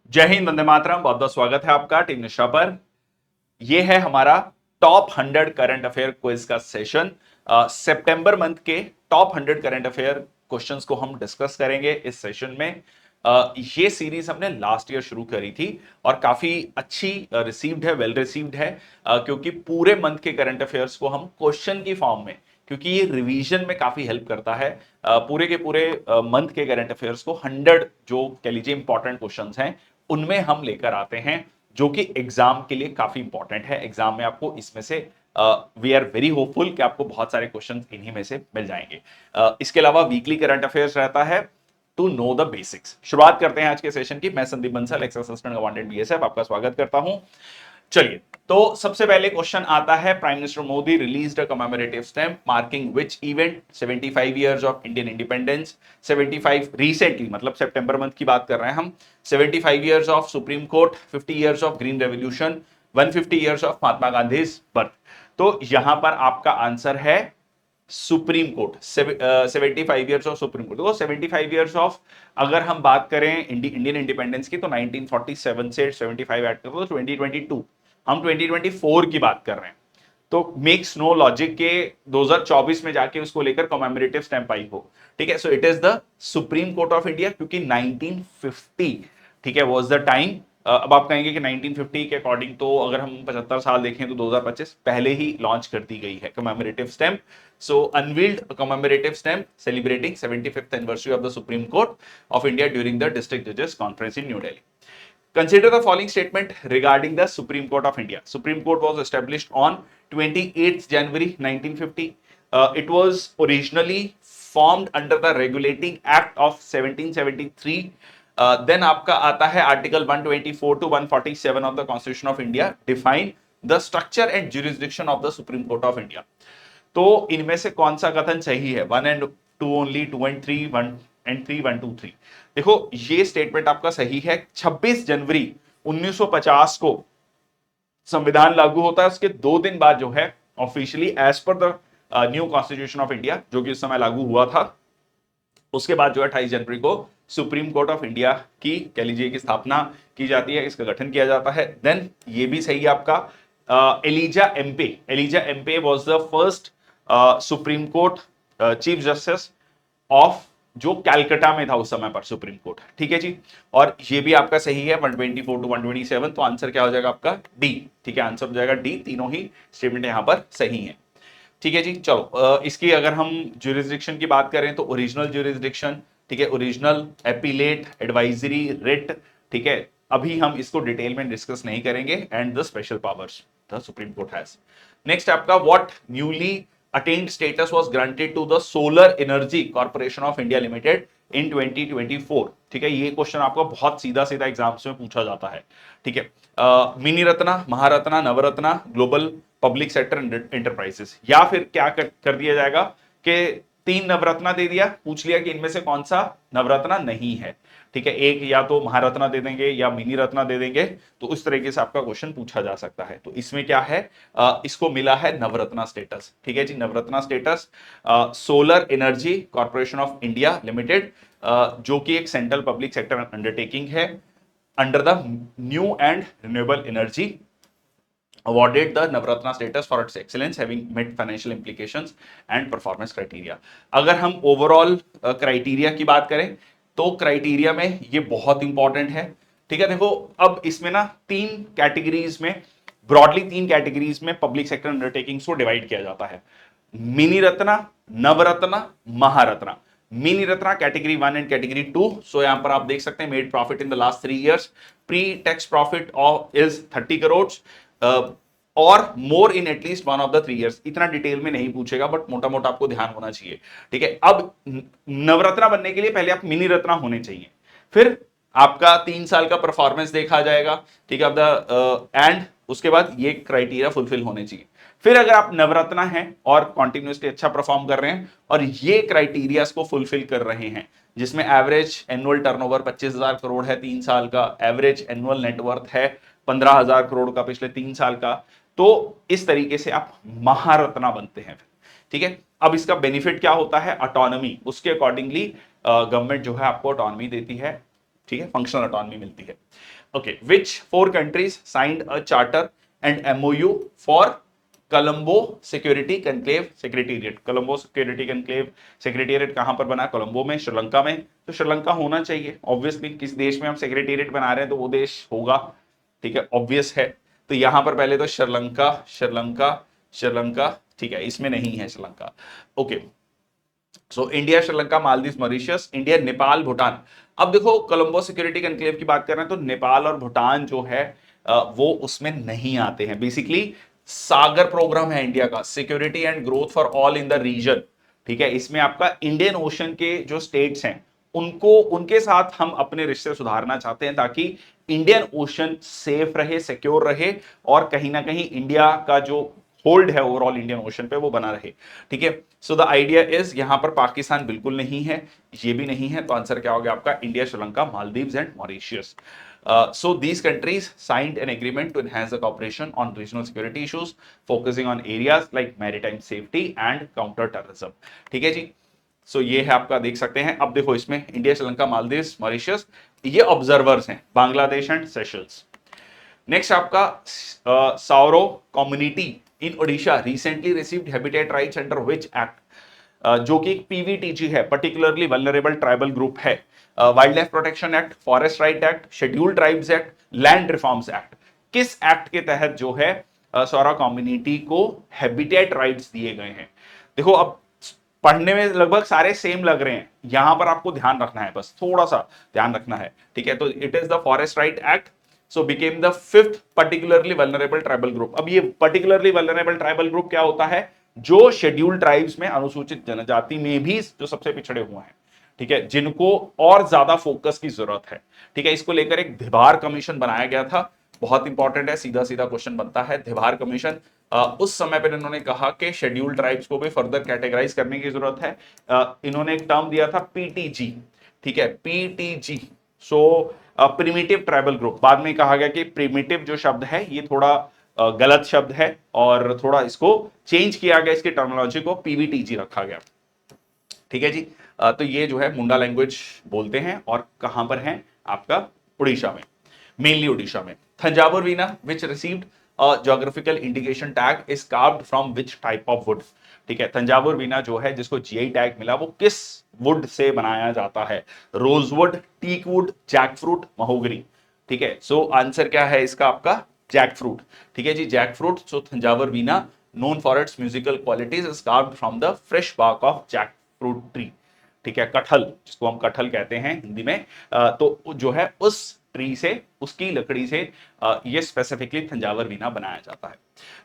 जय हिंद, वंदे मातरम। बहुत बहुत स्वागत है आपका टीम निशा पर। यह है हमारा टॉप 100 करंट अफेयर क्विज का सेशन। सितंबर मंथ के टॉप 100 करंट अफेयर क्वेश्चंस को हम डिस्कस करेंगे इस सेशन में। ये सीरीज हमने लास्ट ईयर शुरू करी थी और काफी अच्छी रिसीव्ड है, वेल रिसीव्ड है। क्योंकि पूरे मंथ के करंट अफेयर्स को हम क्वेश्चन की फॉर्म में, क्योंकि ये रिवीजन में काफी हेल्प करता है। पूरे के पूरे मंथ के करंट अफेयर्स को 100 जो कह लीजिए इंपॉर्टेंट क्वेश्चंस हैं उनमें हम लेकर आते हैं, जो कि एग्जाम के लिए काफी इंपॉर्टेंट है। एग्जाम में आपको इसमें से वी आर वेरी होपफुल कि आपको बहुत सारे क्वेश्चन इन्हीं में से मिल जाएंगे। इसके अलावा वीकली करंट अफेयर्स रहता है टू नो द बेसिक्स। शुरुआत करते हैं आज के सेशन की। मैं Sandeep Bansal, x assistant commandant BSF, आपका स्वागत करता हूं। चलिए, तो सबसे पहले क्वेश्चन आता है, prime minister Modi released a commemorative stamp marking which event? 75 years of Indian independence, 75 recently, मतलब सितंबर मंथ की बात कर रहे हैं हम। 75 years of supreme court, 50 years of green revolution, 150 years of Mahatma Gandhi birth. तो यहां पर आपका आंसर है supreme court. 75 years of supreme court. देखो 75 इयर्स ऑफ, अगर हम बात करें इंडियन इंडिपेंडेंस की, तो 1947 से 75 ऐड करो तो 2022, हम 2024 की बात कर रहे हैं। तो मेक्स नो लॉजिक के 2024 में जाके उसको लेकर कमेमोरेटिव स्टैंप आई हो। ठीक है, so it is the Supreme Court of India, क्योंकि 1950, ठीक है, वाज द टाइम। अब आप कहेंगे कि 1950 के अकॉर्डिंग, तो अगर हम 75 साल देखें तो 2025 पहले ही लॉन्च कर दी गई है commemorative stamp. So unveiled commemorative stamp celebrating 75th anniversary of the Supreme Court of India during the district जजेस conference in new Delhi. Consider the following statement regarding the Supreme Court of India. Supreme Court was established on 28th January 1950. It was originally formed under the Regulating Act of 1773. Then आपका आता है article 124 to 147 of the Constitution of India define the structure and jurisdiction of the Supreme Court of India. तो इनमें से कौन सा कथन सही है? 1 and 2 ओनली, 2 and 3, 1 and 3, 1 2 3। देखो ये स्टेटमेंट आपका सही है। 26 जनवरी 1950 को संविधान लागू होता है। उसके 2 दिन बाद जो है officially as per the new constitution of India, जो कि उस समय लागू हुआ था, उसके बाद जो है 28 जनवरी को सुप्रीम कोर्ट ऑफ इंडिया की, कह लीजिए, की स्थापना की जाती है, इसका गठन किया जाता है। देन ये भी सही है आपका। Elijah Impey was the first supreme court chief justice of, जो कैलकाटा में था उस समय पर सुप्रीम कोर्ट। ठीक है जी, और ये भी आपका सही है 124 to 127। तो आंसर क्या हो जाएगा आपका? डी। ठीक है, आंसर हो जाएगा डी। तीनों ही स्टेटमेंट यहां पर सही है। ठीक है जी, चलो इसकी अगर हम ज्यूरिसडिक्शन की बात करें तो ओरिजिनल ज्यूरिसडिक्शन, ठीक है, ओरिजिनल, एपीलेट, एडवाइजरी, रिट। ठीक है, अभी हम इसको डिटेल में डिस्कस नहीं करेंगे। And the special powers the Supreme Court has. Next आपका, what newly attained status was granted to the Solar Energy Corporation of India Limited in 2024? ठीक है, ये क्वेश्चन आपको बहुत सीधा सीधा एग्जाम्स में पूछा जाता है। ठीक है, mini Ratna, Maharatna, Navratna, global public sector enterprises, या फिर क्या कर दिया जाएगा कि 3 नवरत्ना दे दिया, पूछ लिया कि इनमें से कौन सा नवरत्ना नहीं है। ठीक है, एक या तो महारत्ना दे देंगे या मिनी रत्ना दे देंगे। तो उस तरीके से आपका क्वेश्चन पूछा जा सकता है। तो इसमें क्या है, इसको मिला है नवरत्ना स्टेटस। ठीक है जी, Navratna status Solar Energy Corporation of India Limited, जो कि एक सेंट्रल पब्लिक सेक्टर अंडरटेकिंग है, under the new and renewable energy, awarded the Navratna status for its excellence having met financial implications and performance criteria। अगर हम overall criteria की बात करें तो क्राइटेरिया में ये बहुत इंपॉर्टेंट है। ठीक है, देखो अब इसमें ना 3 कैटेगरीज में, ब्रॉडली 3 कैटेगरीज में पब्लिक सेक्टर अंडरटेकिंग्स को डिवाइड किया जाता है। Mini Ratna, Navratna, Maharatna. Mini Ratna category 1 and category 2। So यहां पर आप देख सकते हैं, made profit in the last 3 years, pre tax profit of is 30 crore और more in at least 1 of the 3 years। इतना डिटेल में नहीं पूछेगा, बट मोटा मोटा आपको ध्यान होना चाहिए। ठीक है, अब नवरत्ना बनने के लिए पहले आप मिनी रत्ना होने चाहिए, फिर आपका 3 साल का परफॉर्मेंस देखा जाएगा। ठीक है, अब द एंड उसके बाद ये क्राइटेरिया फुलफिल होने चाहिए। फिर अगर आप नवरत्ना हैं और कॉन्टिन्यूसली अच्छा परफॉर्म कर रहे हैं और ये क्राइटेरिया को फुलफिल कर रहे हैं, जिसमें एवरेज एनुअल टर्नओवर 25,000 करोड़ है 3 साल का, एवरेज एनुअल नेटवर्थ है 15,000 करोड़ का पिछले 3 साल का, तो इस तरीके से आप महारत्ना बनते हैं। ठीक है, अब इसका बेनिफिट क्या होता है? ऑटोनॉमी। उसके अकॉर्डिंगली गवर्नमेंट जो है आपको ऑटोनॉमी देती है ठीक है, फंक्शनल ऑटोनॉमी मिलती है। Okay, which 4 countries signed a charter and MOU for Colombo security conclave secretariat. Colombo security conclave secretariat कहां पर बना? कोलंबो में, श्रीलंका में। तो श्रीलंका होना चाहिए ऑब्वियसली, किस देश में हम सेक्रेटेरिएट बना रहे हैं तो वो देश होगा, ठीक है, ऑब्वियस है। तो यहां पर पहले तो श्रीलंका श्रीलंका श्रीलंका, ठीक है, इसमें नहीं है Sri Lanka. Okay, so India, Sri Lanka, Maldives, Mauritius, India, Nepal, Bhutan. अब देखो, कोलंबो सिक्योरिटी कनक्लेव की बात कर रहे हैं तो नेपाल और भूटान जो है वो उसमें नहीं आते हैं। बेसिकली सागर प्रोग्राम है इंडिया का, security and growth for all in the region, ठीक है। इसमें आपका इंडियन ओशन के जो स्टेट्स हैं उनको, उनके साथ हम अपने रिश्ते सुधारना चाहते हैं ताकि इंडियन ओशन सेफ रहे, सिक्योर रहे और कहीं ना कहीं इंडिया का जो होल्ड है ओवरऑल इंडियन ओशन पे वो बना रहे, ठीक है। सो द आइडिया इज, यहां पर पाकिस्तान बिल्कुल नहीं है, ये भी नहीं है, तो आंसर क्या हो गया आपका? India, Sri Lanka, Maldives and Mauritius. So these countries signed an agreement to enhance the cooperation on regional security issues, focusing on areas like maritime safety and counter-terrorism. ठीक है जी। सो ये है आपका, देख सकते हैं। अब देखो इसमें इंडिया, श्रीलंका, मालदीव्स, मॉरिशस, ये ऑब्जर्वर्स हैं, बांग्लादेश एंड सेशल्स। नेक्स्ट आपका Saura community in Odisha recently received habitat rights under which act, जो कि एक पीवीटीजी है, पर्टिकुलरली वल्नरेबल ट्राइबल ग्रुप है। Wildlife protection act, forest right act, scheduled tribes act, land reforms act. किस act के तहत जो है सौरा कम्युनिटी को हैबिटेट राइट्स दिए गए हैं? देखो, अब पढ़ने में लगभग सारे सेम लग रहे हैं, यहां पर आपको ध्यान रखना है, बस थोड़ा सा ध्यान रखना है, ठीक है। तो it is the forest right act, so became the 5th particularly vulnerable tribal group. अब ये पर्टिकुलरली वल्नरेबल ट्राइबल ग्रुप क्या होता है? जो शेड्यूल्ड ट्राइब्स में, अनुसूचित जनजाति में भी जो सबसे पिछड़े हुए हैं, ठीक है, जिनको और ज्यादा फोकस की जरूरत है, ठीक है। इसको लेकर एक धिबार कमीशन बनाया गया था, बहुत इंपॉर्टेंट है, सीधा सीधा क्वेश्चन बनता है। धिबार कमीशन, उस समय पर इन्होंने कहा कि शेड्यूल्ड ट्राइब्स को भी फर्दर कैटेगराइज करने की जरूरत है। इन्होंने एक टर्म दिया था पीटीजी, ठीक है, पीटीजी, सो प्रिमिटिव ट्राइबल ग्रुप। बाद में कहा गया कि प्रिमिटिव जो शब्द है ये थोड़ा गलत शब्द है और थोड़ा इसको चेंज किया गया, इसकी टर्मिनोलॉजी को पीवीटीजी रखा गया, ठीक है जी। तो ये जो है मुंडा लैंग्वेज बोलते हैं और कहां पर है आपका? उड़ीसा में, मेनली उड़ीसा में। Thanjavur veena which received geographical indication tag is carved from which type of wood, ठीक है। तंजावुर वीणा जो है जिसको जीआई टैग मिला वो किस वुड से बनाया जाता है? Rosewood, teak wood, jackfruit, mahogany, ठीक है। सो आंसर क्या है इसका आपका? जैकफ्रूट, ठीक है जी, jackfruit. So Thanjavur veena known for its musical qualities is carved from the fresh bark of jackfruit tree, ठीक है, कटहल, जिसको हम कटहल कहते हैं हिंदी में, तो जो है उस ट्री से, उसकी लकड़ी से ये स्पेसिफिकली तंजावर वीणा बनाया जाता है,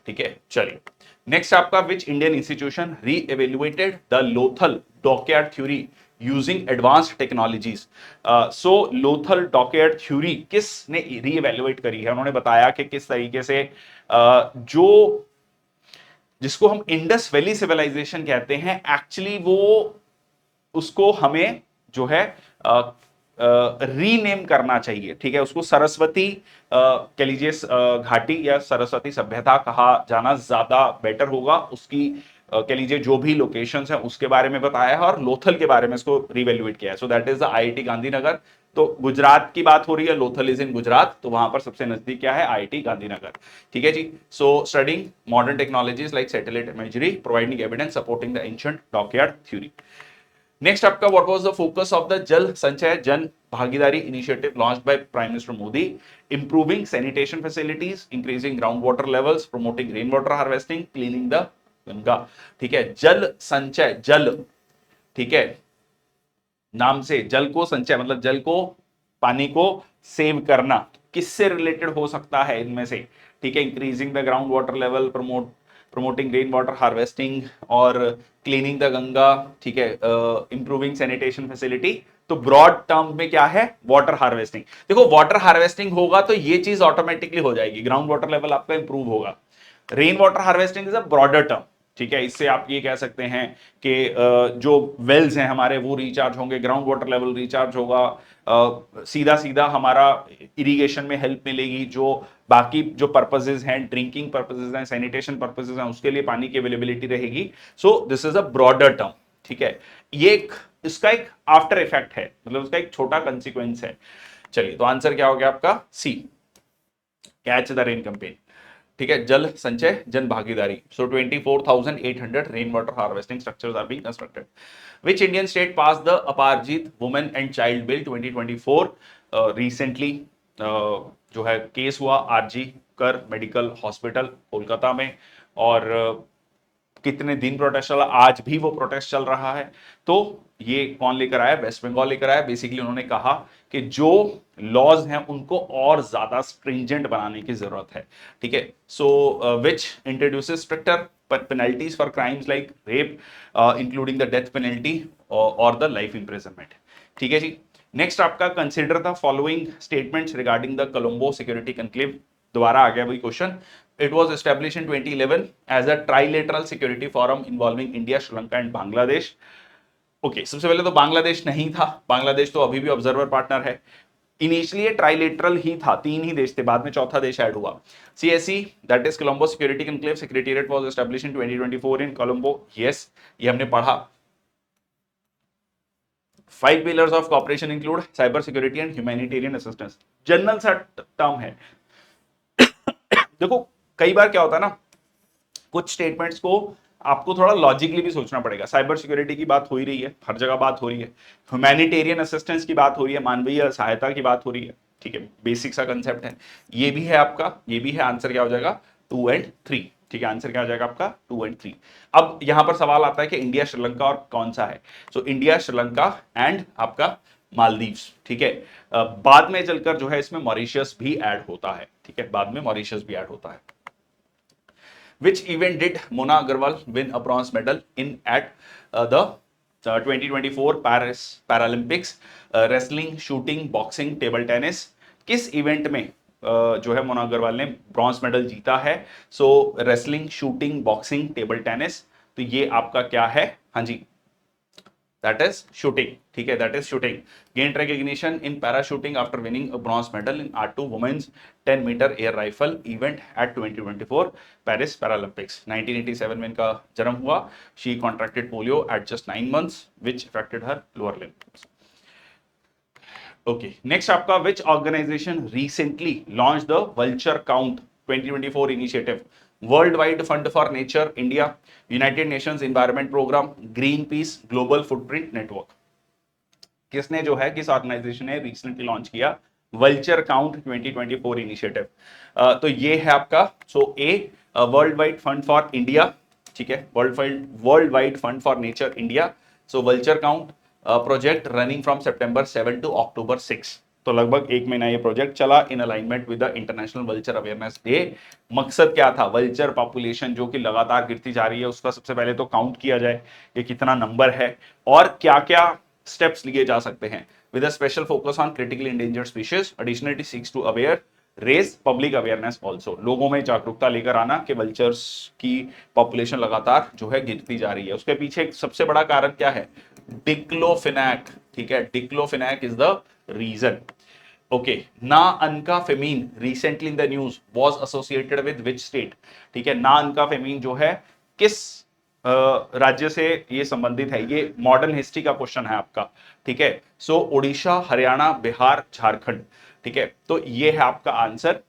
ठीक है। चलिए नेक्स्ट आपका, विच इंडियन इंस्टीट्यूशन री evaluated the Lothal dockyard theory using advanced technologies. So Lothal dockyard theory किसने री एवेल्युएट करी है? उन्होंने बताया कि किस तरीके से जो, जिसको हम इंडस वैली सिविलाइजेशन कहते हैं, एक्चुअली वो, उसको हमें जो है रीनेम करना चाहिए, ठीक है। उसको सरस्वती कह लीजिए घाटी या सरस्वती सभ्यता कहा जाना ज्यादा बेटर होगा। उसकी कह लीजिए जो भी लोकेशंस हैं उसके बारे में बताया है और लोथल के बारे में इसको रिवेल्युएट किया है। So that is the IIT Gandhinagar. तो गुजरात की बात हो रही है, लोथल इज इन गुजरात, तो वहां पर सबसे नजदीक क्या है? आईआईटी गांधीनगर, ठीक है जी। So studying modern technologies like satellite imagery, providing evidence supporting the ancient dockyard theory. Next आपका, what was the focus of the Jal Sanchay Jan Bhagidari initiative launched by prime minister Modi? Improving sanitation facilities, increasing ground water levels, promoting rain water harvesting, cleaning the Ganga, ठीक है। जल संचय, जल, ठीक है, नाम से जल को संचय मतलब जल को, पानी को सेव करना, किससे रिलेटेड हो सकता है इनमें से? ठीक है, increasing the ground water level, promoting rain water harvesting और क्लीनिंग द गंगा, ठीक है, इंप्रूविंग सैनिटेशन फैसिलिटी। तो ब्रॉड टर्म में क्या है? Water harvesting. देखो वाटर हार्वेस्टिंग होगा तो ये चीज ऑटोमेटिकली हो जाएगी, ग्राउंड वाटर लेवल आपका इंप्रूव होगा। Rain water harvesting is a broader term, ठीक है। इससे आप ये कह सकते हैं कि जो वेल्स हैं हमारे वो रिचार्ज होंगे, ग्राउंड वाटर लेवल रिचार्ज होगा, सीधा सीधा हमारा इरिगेशन में हेल्प मिलेगी, जो बाकी जो पर्पसेस हैं, ड्रिंकिंग पर्पसेस हैं, सैनिटेशन पर्पसेस हैं, उसके लिए पानी की अवेलेबिलिटी रहेगी। सो this is a broader term, ठीक है। ये एक, इसका एक आफ्टर इफेक्ट है, मतलब उसका एक छोटा कंसिक्वेंस है। चलिए, तो आंसर क्या हो गया आपका? C, catch the rain campaign. ठीक है, Jal Sanchay Jan Bhagidari. So 24,800 rain water harvesting structures are being constructed. Which Indian state pass the Aparajita women and child bill 2024? Recently जो है केस हुआ आरजी कर मेडिकल हॉस्पिटल कोलकाता में, और कितने दिन प्रोटेस्ट चला, आज भी वो प्रोटेस्ट चल रहा है। तो ये कौन लेकर आया? वेस्ट बंगाल लेकर आया। बेसिकली उन्होंने कहा कि जो लॉज हैं उनको और ज्यादा स्ट्रिंजेंट बनाने की जरूरत है। ठीक है, so which introduces stricter penalties for crimes like rape including the death penalty और द लाइफ इम्प्रिजनमेंट। ठीक है जी। नेक्स्ट आपका, consider the following statements regarding the Colombo security conclave. दोबारा आ गया वही question. It was established in 2011 as a trilateral security forum involving India, Sri Lanka and Bangladesh. Okay, सबसे पहले तो बांग्लादेश नहीं था, बांग्लादेश तो अभी भी ऑब्जर्वर पार्टनर है। इनिशियली ये ट्राइलेटरल ही था, 3 ही देश थे, बाद में चौथा देश ऐड हुआ। CSC, that is Colombo security conclave secretariat was established in 2024 in Colombo. Yes, ये हमने पढ़ा। 5 pillars of cooperation include cyber security and humanitarian assistance. General सा टर्म है। देखो कई बार क्या होता है ना, कुछ स्टेटमेंट्स को आपको थोड़ा लॉजिकली भी सोचना पड़ेगा। साइबर सिक्योरिटी की बात हो ही रही है, हर जगह बात हो रही है। ह्यूमैनिटेरियन असिस्टेंस की बात हो रही है, मानवीय सहायता की बात हो रही है। ठीक है, बेसिक सा कंसेप्ट है। ये भी है आपका, ये भी है। आंसर क्या हो जाएगा? 2 और 3। ठीक है, आंसर क्या हो जाएगा आपका? 2 और 3। अब यहां पर सवाल आता है कि इंडिया, श्रीलंका और कौन सा है। सो इंडिया, श्रीलंका एंड आपका मालदीव्स। ठीक है, बाद में चलकर जो है इसमें मॉरिशियस भी ऐड होता है। ठीक है, बाद में मॉरिशियस भी ऐड होता है। Which event did Mona Agarwal win a bronze medal in at the 2024 Paris Paralympics? Wrestling, shooting, boxing, table tennis. किस इवेंट में जो है मोना अग्रवाल ने ब्रॉन्ज मेडल जीता है? So wrestling, shooting, boxing, table tennis. तो ये आपका क्या है? हाँ जी, that is shooting. ठीक है, that is shooting. Gained recognition in parachuting after winning a bronze medal in R2 women's 10-meter air rifle event at 2024 Paris Paralympics. 1987 में इनका जन्म हुआ। She contracted polio at just 9 months, which affected her lower limb. Okay, next आपका, which organization recently launched the Vulture Count 2024 initiative? World wide fund for nature India, united nations environment programme, green peace, global footprint network. किसने जो है, किस organisation ने recently launch किया vulture count 2024 initiative? तो ये है आपका, so A world wide fund for India. ठीक है, world wide fund for nature India. So vulture count project running from September 7 to October 6। तो लगभग 1 महीना ये प्रोजेक्ट चला in alignment with the international vulture awareness day. मकसद क्या था? वल्चर पॉपुलेशन जो कि लगातार गिरती जा रही है उसका सबसे पहले तो काउंट किया जाए कि कितना नंबर है और क्या क्या स्टेप्स लिए जा सकते हैं, with a special focus on critically endangered species. Additionally seeks to aware raise public awareness also, लोगों में जागरूकता लेकर आना कि वल्चर्स की पॉपुलेशन लगातार जो है गिरती जा रही है। उसके पीछे एक सबसे बड़ा कारण क्या है? डिक्लोफिनैक। ठीक है, diclofenac is the reason. Okay, Na Anka famine recently in the news was associated with which state? ठीक है, ना अनका फेमीन जो है किस राज्य से ये संबंधित है? ये मॉडर्न हिस्ट्री का क्वेश्चन है आपका। ठीक है, सो ओडिशा, हरियाणा, बिहार, झारखंड। ठीक है, तो ये है आपका आंसर।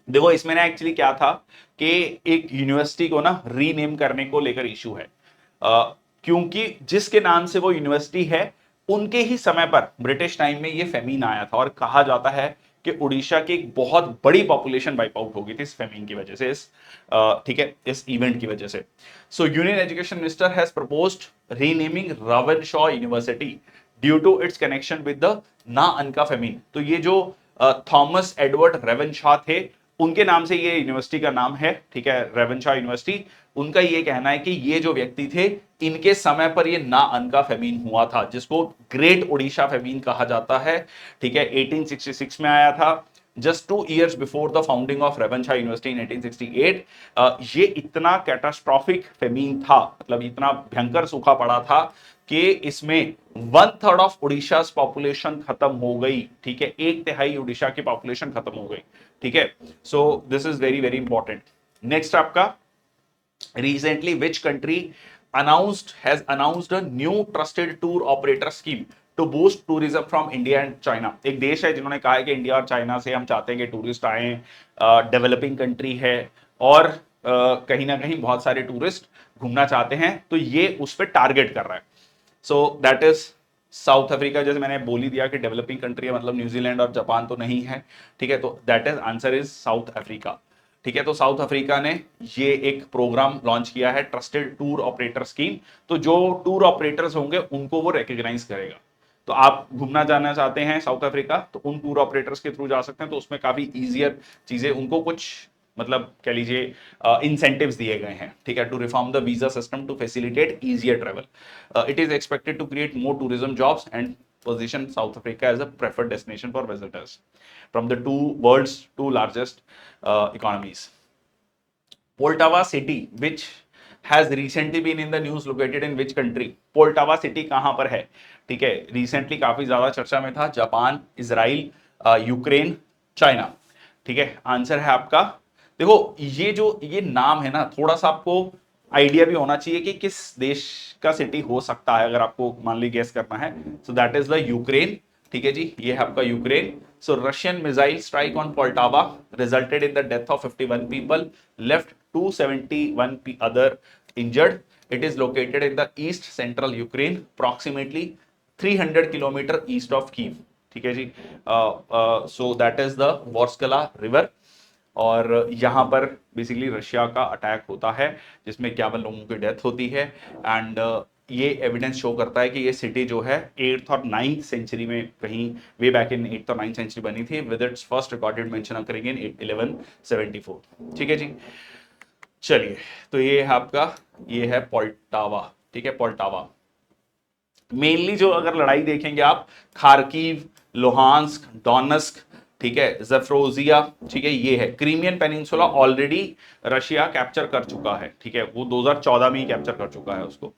देखो इसमें ना एक्चुअली क्या था कि एक यूनिवर्सिटी को ना रीनेम करने को लेकर इशू है, क्योंकि जिसके नाम से वो यूनिवर्सिटी है उनके ही समय पर ब्रिटिश टाइम में ये फेमीन आया था, और कहा जाता है कि उड़ीसा की एक बहुत बड़ी पॉपुलेशन वाइप आउट हो गई थी इस फेमीन की वजह से, इस ठीक है, इस इवेंट की वजह से। So union education minister has proposed renaming Ravenshaw university due to its connection with the Na Anka famine. तो ये जो थॉमस एडवर्ड रेवनशॉ थे उनके नाम से ये यूनिवर्सिटी का नाम है। ठीक है, रेवनशॉ यूनिवर्सिटी। उनका ये कहना है कि ये जो व्यक्ति थे इनके समय पर ये ना अनका फेमीन हुआ था, जिसको ग्रेट ओडिशा फेमीन कहा जाता है। ठीक है, 1866 में आया था, just 2 years before the founding of Ravenshaw university in 1868। ये इतना कैटास्ट्रॉफिक फेमीन था, मतलब इतना भयंकर सूखा पड़ा था कि इसमें 1/3 ऑफ उड़ीसा पॉपुलेशन खत्म हो गई। ठीक है, 1/3 उड़ीसा की पॉपुलेशन खत्म हो गई। ठीक है, सो this is very very important. Next आपका, recently which country has announced a new trusted tour operator scheme to boost tourism from India and China. एक देश है जिन्होंने कहा है कि इंडिया और चाइना से हम चाहते हैं कि टूरिस्ट आए, डेवलपिंग कंट्री है और कहीं ना कहीं बहुत सारे टूरिस्ट घूमना चाहते हैं, तो ये उस पर टारगेट कर रहा है। So that is south Africa. जैसे मैंने बोल ही दिया कि डेवलपिंग कंट्री है, मतलब न्यूजीलैंड और जापान तो नहीं है, ठीक है, तो that is answer is south Africa. ठीक है, तो साउथ अफ्रीका ने ये एक प्रोग्राम लॉन्च किया है, ट्रस्टेड टूर ऑपरेटर स्कीम। तो जो टूर ऑपरेटर्स होंगे उनको वो रिकॉग्नाइज करेगा। तो आप घूमना जाना चाहते हैं साउथ अफ्रीका, तो उन टूर ऑपरेटर्स के थ्रू जा सकते हैं, तो उसमें काफी इजियर चीजें, उनको कुछ मतलब कह लीजिए इंसेंटिव्स दिए गए हैं, ठीक है, to reform the visa system to facilitate easier travel. It is expected to create more tourism jobs and position South Africa as a preferred destination for visitors from the world's two largest economies. Poltava city, which has recently been in the news, located in which country? Poltava city कहां पर है? ठीक है, recently काफी ज्यादा चर्चा में था, जापान, इजराइल, यूक्रेन, चाइना। ठीक है, आंसर है आपका, देखो ये नाम है ना, थोड़ा सा आपको आइडिया भी होना चाहिए कि किस देश का सिटी हो सकता है, अगर आपको मान ली गेस करना है। So that is the Ukraine. ठीक है जी, ये है आपका Ukraine. So Russian missile strike on Poltava resulted in the death of 51 people, left 271 other injured. It is located in the east central Ukraine, approximately 300 kilometre east of Kyiv. ठीक है जी, so that is the Vorskla river, और यहां पर basically Russia का attack होता है जिसमें 51 लोगों की डेथ होती है। एंड ये एविडेंस शो करता है कि ये सिटी जो है 8th और 9th सेंचुरी में कहीं वे बैक इन 8th और 9th सेंचुरी बनी थी, with its first recorded mention occurring in 1174। ठीक है जी, चलिए, तो ये है आपका, ये है पोल्टावा। ठीक है, पोल्टावा मेनली जो अगर लड़ाई देखेंगे आप, खार्किव, लोहांस्क, डोनेस्क, ठीक है, ज़ेफरोजिया, ठीक है, ये है Crimean peninsula already Russia capture कर चुका है। ठीक है, वो 2014 में ही कैप्चर कर चुका है उसको।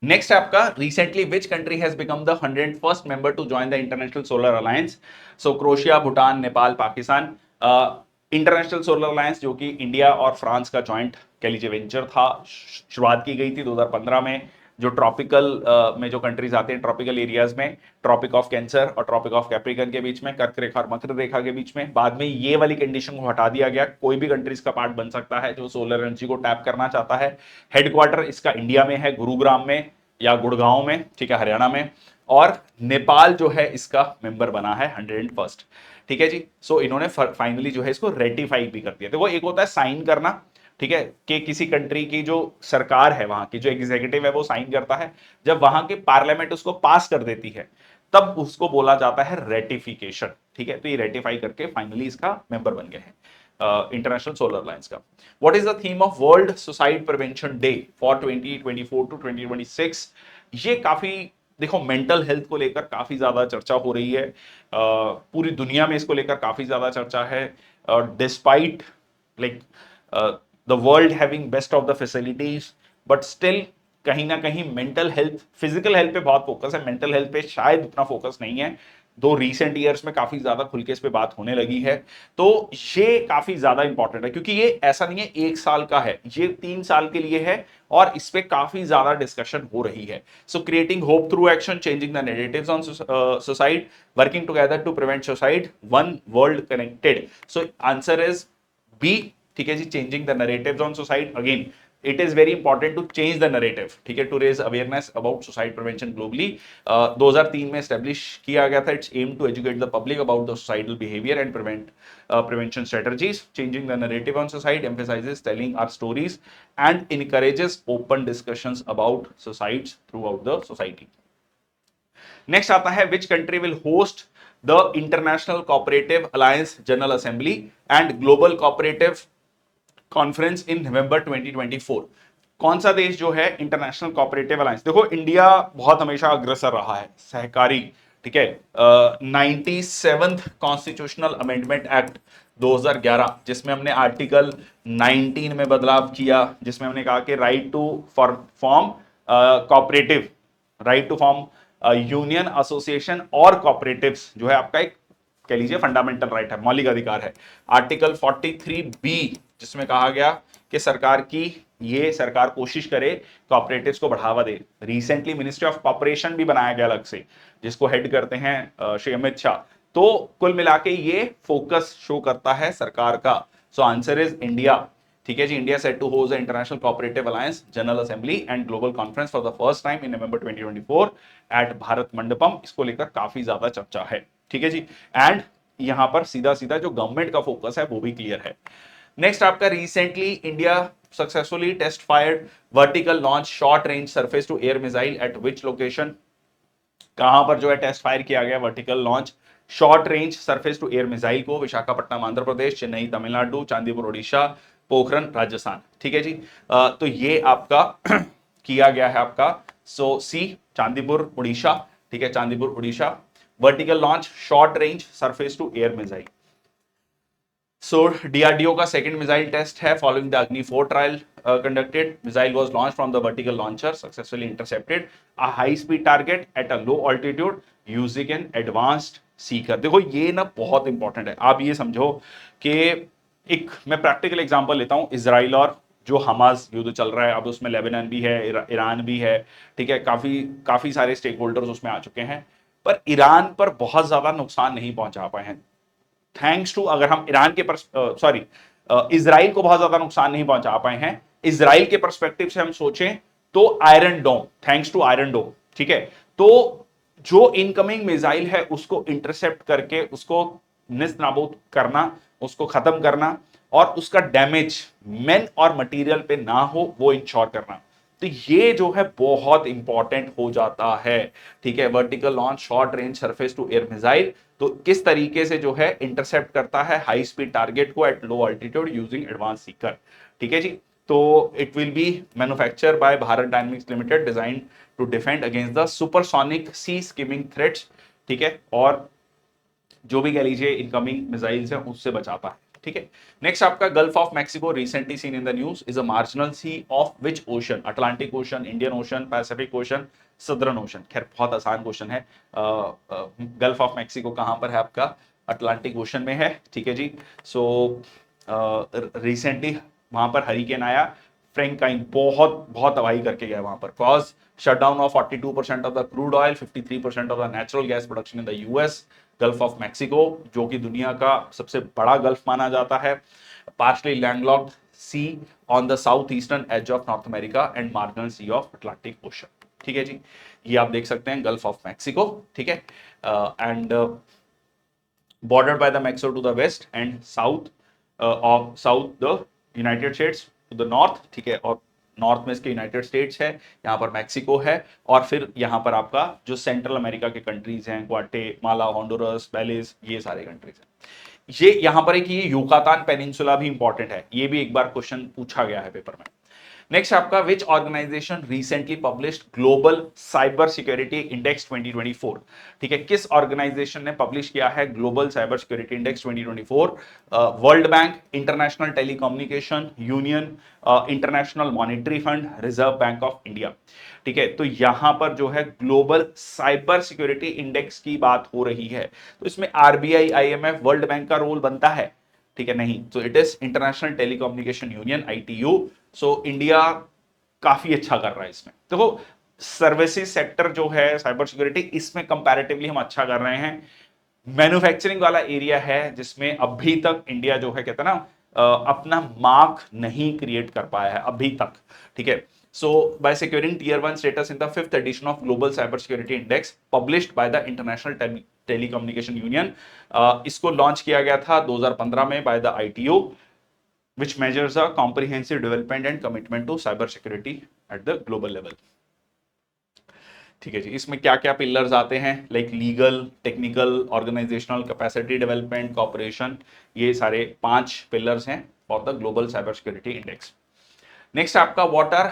नेक्स्ट आपका, recently which country has become the 101st member to join the international solar alliance? So Croatia, Bhutan, Nepal, Pakistan. International solar alliance जो कि इंडिया और फ्रांस का जॉइंट कह लीजिए वेंचर था, शुरुआत की गई थी 2015 में, जो ट्रॉपिकल में जो कंट्रीज आते हैं, ट्रॉपिकल एरियाज में, ट्रॉपिक ऑफ कैंसर और ट्रॉपिक ऑफ कैप्रिकन के बीच में, कर्क रेखा और मकर रेखा के बीच में। बाद में ये वाली कंडीशन को हटा दिया गया, कोई भी कंट्रीज का पार्ट बन सकता है जो सोलर एनर्जी को टैप करना चाहता है। हेडक्वार्टर इसका इंडिया में है, गुरुग्राम में या गुड़गांव में, ठीक है, हरियाणा में। और नेपाल जो है इसका मेंबर बना है 101st। ठीक है जी, सो इन्होंने फाइनली जो है इसको रेटिफाई भी कर दिया। देखो, एक होता है साइन करना, ठीक है, कि किसी कंट्री की जो सरकार है, वहां की जो एग्जीक्यूटिव है वो साइन करता है, जब वहां के पार्लियामेंट उसको पास कर देती है तब उसको बोला जाता है रेटिफिकेशन। ठीक है, तो ये रेटिफाई करके फाइनली इसका मेंबर बन गए हैं इंटरनेशनल सोलर अलायंस का। What is the theme of world suicide prevention day for 2024 to 2026? ये काफी, देखो, मेंटल हेल्थ को लेकर काफी ज्यादा चर्चा हो रही है, पूरी दुनिया में इसको लेकर काफी ज्यादा चर्चा है। Despite like the world having best of the facilities, but still कहीं ना कहीं मेंटल हेल्थ, फिजिकल हेल्थ पे बहुत फोकस है, मेंटल हेल्थ पे शायद उतना फोकस नहीं है। दो रीसेंट ईयर्स में काफी ज्यादा खुल के इस पे बात होने लगी है, तो ये काफी ज्यादा इंपॉर्टेंट है, क्योंकि ये ऐसा नहीं है 1 साल का है, ये 3 साल के लिए है और इस पे काफी ज्यादा डिस्कशन हो रही है। So creating hope through action, changing the narratives on suicide, working together to prevent suicide, one world connected. So answer is B. ठीक है जी, changing the narratives on suicide. Again, it is very important to change the narrative, ठीक है, to raise awareness about suicide prevention globally. 2003 में establish किया गया था। It's aim to educate the public about the suicidal behaviour and prevention strategies. Changing the narrative on suicide emphasizes telling our stories and encourages open discussions about suicides throughout the society. Next आता है, which country will host the International Cooperative Alliance General Assembly and Global Cooperative conference in November 2024? कौन सा देश जो है international cooperative alliance? देखो, India बहुत हमेशा अग्रसर रहा है सहकारी, ठीक है, 97th कॉन्स्टिट्यूशनल अमेंडमेंट एक्ट 2011, जिसमें हमने आर्टिकल 19 में बदलाव किया, जिसमें हमने कहा कि right to form cooperative, right to form union, association और कोऑपरेटिव्स जो है आपका एक कह लीजिए फंडामेंटल राइट है, मौलिक अधिकार है। आर्टिकल 43B जिसमें कहा गया कि सरकार कोशिश करे कॉपरेटिव्स को बढ़ावा दे। रिसेंटली मिनिस्ट्री ऑफ कॉपरेशन भी बनाया गया अलग से, जिसको हेड करते हैं श्री अमित शाह। तो कुल मिला के ये फोकस शो करता है सरकार का। So answer is India. ठीक है जी, India set to host the international cooperative alliance general assembly and global conference for the first time in November 2024 at Bharat Mandapam. इसको लेकर काफी ज्यादा चर्चा है। ठीक है जी, एंड यहां पर सीधा सीधा जो गवर्नमेंट का फोकस है वो भी क्लियर है। नेक्स्ट आपका, recently India successfully test fired vertical launch short range surface to air missile at which location. कहां पर जो है टेस्ट फायर किया गया vertical launch short range surface to air missile को? विशाखापट्टनम आंध्र प्रदेश, चेन्नई तमिलनाडु, चांदीपुर उड़ीसा, पोखरन राजस्थान। ठीक है जी, तो ये आपका किया गया है आपका सो सी चांदीपुर उड़ीसा। ठीक है, Chandipur Orissa vertical launch short range surface to air missile. So DRDO का सेकंड मिसाइल टेस्ट है following the Agni 4 trial conducted. Missile was launched from the vertical launcher, successfully intercepted a high speed target at a low altitude using an advanced seeker. देखो ये ना बहुत important है। आप ये समझो कि एक मैं प्रैक्टिकल एग्जांपल लेता हूं, इजराइल और जो हमास युद्ध चल रहा है, अब उसमें लेबनान भी है, ईरान भी है। ठीक है, काफी सारे स्टेक होल्डर्स उसमें आ चुके हैं, पर ईरान पर बहुत ज्यादा नुकसान नहीं पहुंचा पाए हैं थैंक्स टू, अगर हम ईरान के इजराइल को बहुत ज्यादा नुकसान नहीं पहुंचा पाए हैं। इजराइल के पर्सपेक्टिव से हम सोचें तो iron dome, thanks to iron dome. ठीक है, तो जो इनकमिंग मिसाइल है उसको इंटरसेप्ट करके उसको निस्नाबूद करना, उसको खत्म करना और उसका डैमेज मैन और मटेरियल पे ना हो वो इंश्योर करना। तो ये जो है बहुत इंपॉर्टेंट हो जाता है। ठीक है, vertical launch short range surface to air missile, तो किस तरीके से जो है इंटरसेप्ट करता है हाई स्पीड टारगेट को at low altitude using advance seeker. ठीक है जी, तो it will be manufacture by Bharat Dynamics Limited, design to defend against the supersonic sea skimming threats. ठीक है, और जो भी कह लीजिए इनकमिंग मिसाइल्स हैं उससे बचाता है। ठीक है, नेक्स्ट आपका gulf of Mexico recently seen in the news is a marginal sea of which ocean? Atlantic ocean, Indian ocean, Pacific ocean, southern ocean. खैर बहुत आसान क्वेश्चन है। गल्फ ऑफ मैक्सिको कहां पर है आपका? अटलांटिक ओशन में है। ठीक है जी, सो रिसेंटली वहां पर हरिकेन आया, फ्रैंकलाइन बहुत तबाही करके गया वहां पर। Cause shutdown of 42% of the crude oil, 53% of the natural gas production in the US. Gulf of Mexico जो कि दुनिया का सबसे बड़ा गल्फ माना जाता है, partially landlocked sea on the south eastern edge of north America and marginal sea of Atlantic ocean. ठीक है जी, ये आप देख सकते हैं गल्फ ऑफ मैक्सिको। ठीक है, and bordered by the Mexico to the west and south the United States to the north. ठीक है, और नॉर्थ में इसके यूनाइटेड स्टेट्स है, यहाँ पर मैक्सिको है, और फिर यहाँ पर आपका जो सेंट्रल अमेरिका के कंट्रीज हैं, ग्वाटेमाला, होंडुरस, बेलिज, ये सारे कंट्रीज हैं। ये यहाँ पर एक ये युकातान पेनिनसुला भी इंपॉर्टेंट है, ये भी एक बार क्वेश्चन पूछा गया है पेपर में। नेक्स्ट आपका, which organisation recently published global cyber security index 2024? ठीक है, किस ऑर्गेनाइजेशन ने पब्लिश किया है global cyber security index 2024? World bank, international telecommunication union, international monetary fund, reserve bank of India. ठीक है, तो यहां पर जो है ग्लोबल साइबर सिक्योरिटी इंडेक्स की बात हो रही है, तो इसमें आरबीआई, आईएमएफ, वर्ल्ड बैंक का रोल बनता है? ठीक है, नहीं, तो it is international telecommunication union, ITU. So India काफी अच्छा कर रहा है इसमें। देखो सर्विसेज सेक्टर जो है साइबर सिक्योरिटी, इसमें कंपैरेटिवली हम अच्छा कर रहे हैं। मैन्युफैक्चरिंग वाला एरिया है जिसमें अभी तक इंडिया जो है कहता ना अपना मार्क नहीं क्रिएट कर पाया है अभी तक। ठीक है, so by securing tier 1 status in the 5th edition of global cyber security index published by the international telecommunication union, इसको लॉन्च किया गया था 2015 में by the ITU, which measures a comprehensive development and commitment to cyber security at the global level. ठीक है जी, इसमें क्या क्या पिलर्स आते हैं? Like legal, technical, organisational, capacity development, cooperation, ये सारे 5 पिलर्स हैं for the global cyber security index. Next आपका, what are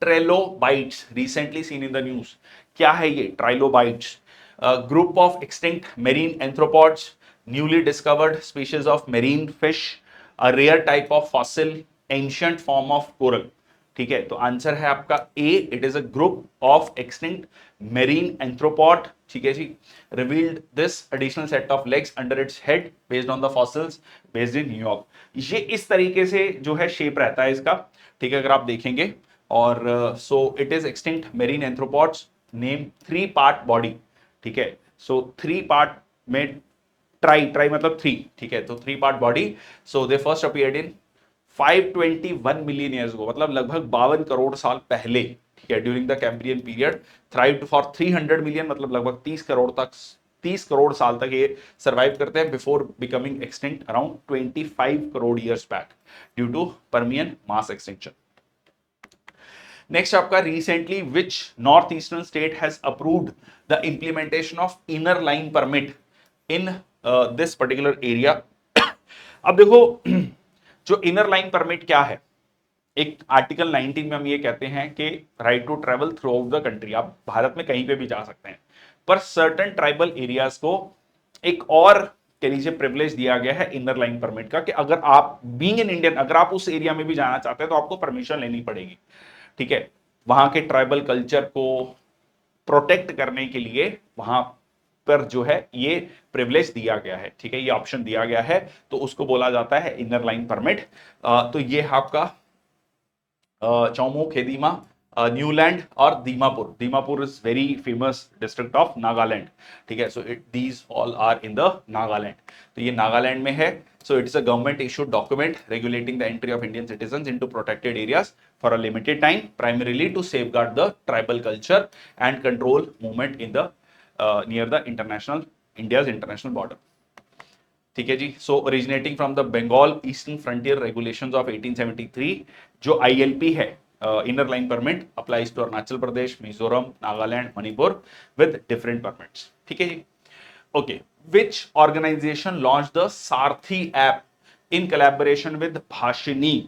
trilobites recently seen in the news? क्या है ये trilobites? Group of extinct marine arthropods, newly discovered species of marine fish, a rare type of fossil, ancient form of coral. ठीक है, तो answer है आपका A, it is a group of extinct marine arthropod, ठीक है जी, revealed this additional set of legs under its head based on the fossils based in New York. ये इस तरीके से जो है शेप रहता है इसका, ठीक है, अगर आप देखेंगे। और so it is extinct marine arthropods, name 3 part body, ठीक है, सो 3 पार्ट में ट्राई ट्राई मतलब 3, ठीक है, तो 3 part body. So they first appeared in 521 million years को, मतलब लगभग 52 करोड़ साल पहले, ठीक है, during the Cambrian period, thrived for 300 million, मतलब लगभग 30 करोड़ साल तक ये सर्वाइव करते हैं before becoming extinct around 25 crore years back due to Permian mass extinction. Next आपका, recently which north eastern state has approved the implementation of inner line permit in this particular area. अब देखो जो इनर लाइन परमिट क्या है, एक article 19 में हम ये कहते हैं कि right to travel throughout the country, आप भारत में कहीं पे भी जा सकते हैं, पर सर्टेन ट्राइबल एरियाज को एक और कह लीजिए प्रिविलेज दिया गया है इनर लाइन परमिट का, कि अगर आप बीइंग एन इंडियन, अगर आप उस एरिया में भी जाना चाहते हैं तो आपको परमिशन लेनी पड़ेगी, ठीक है, वहां के ट्राइबल कल्चर को प्रोटेक्ट करने के लिए वहां पर जो है ये प्रिविलेज दिया गया है, ठीक है, ये ऑप्शन दिया गया है, तो उसको बोला जाता है इनर लाइन परमिट। तो ये आपका चौमो, खेदीमा, न्यूलैंड और Dimapur. Dimapur is very famous district of Nagaland, ठीक है, so it these all are in the Nagaland, तो ये नागालैंड में है। So it is a government issued document regulating the entry of Indian citizens into protected areas for a limited time, primarily to safeguard the tribal culture and control movement in the near the international India's international border, ठीक है जी। So originating from the Bengal eastern frontier regulations of 1873, जो ILP है, inner line permit applies to Arunachal Pradesh, Mizoram, Nagaland, Manipur with different permits, ठीक है जी। Okay, which organisation launch the Sarathi app in collaboration with Bhashini,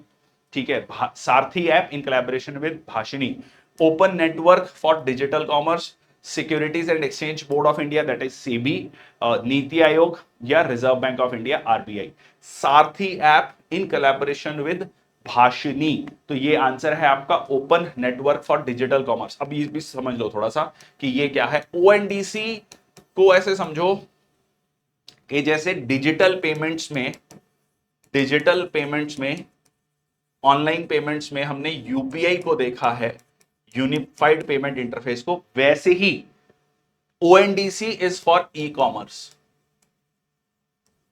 ठीक है, Sarathi app in collaboration with Bhashini, open network for digital commerce, securities and exchange board of India that is SEBI, Niti Aayog या reserve bank of India RBI. Sarathi app in collaboration with Bhashini, तो ये answer है आपका open network for digital commerce. अब ये भी समझ लो थोड़ा सा कि ये क्या है। ओएनडीसी को ऐसे समझो कि जैसे डिजिटल पेमेंट्स में ऑनलाइन पेमेंट्स में हमने यूपीआई को देखा है, यूनिफाइड पेमेंट इंटरफेस को, वैसे ही ONDC is for e commerce,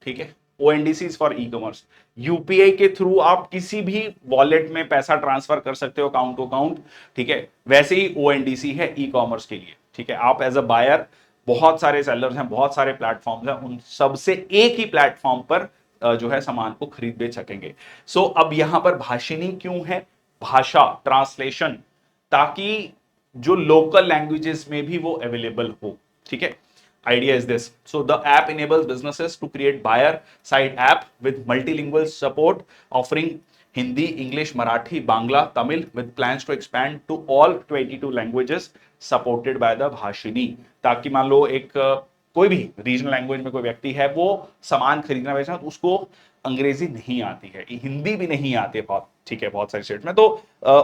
ठीक है, ONDC is for e commerce. UPI के थ्रू आप किसी भी वॉलेट में पैसा ट्रांसफर कर सकते हो अकाउंट टू अकाउंट, ठीक है, वैसे ही ओएनडीसी है ई कॉमर्स के लिए, ठीक है। आप एज अ बायर, बहुत सारे सेलर्स हैं, बहुत सारे प्लेटफॉर्म्स हैं, उन सबसे एक ही प्लेटफॉर्म पर जो है सामान को खरीद बेच सकेंगे। सो अब यहां पर भाषिनी क्यों है, भाषा ट्रांसलेशन, ताकि जो लोकल लैंग्वेजेस में भी वो अवेलेबल हो, ठीक है। Idea is this. So the app enables businesses to create buyer side app with multilingual support, offering Hindi, English, Marathi, Bangla, Tamil, with plans to expand to all 22 languages supported by the Bhashini, ताकि मान लो एक कोई भी regional language में कोई व्यक्ति है, वो सामान खरीदना बेचना, तो उसको अंग्रेजी नहीं आती है, हिंदी भी नहीं आती है बहुत, ठीक है, बहुत सारे स्टेट में, तो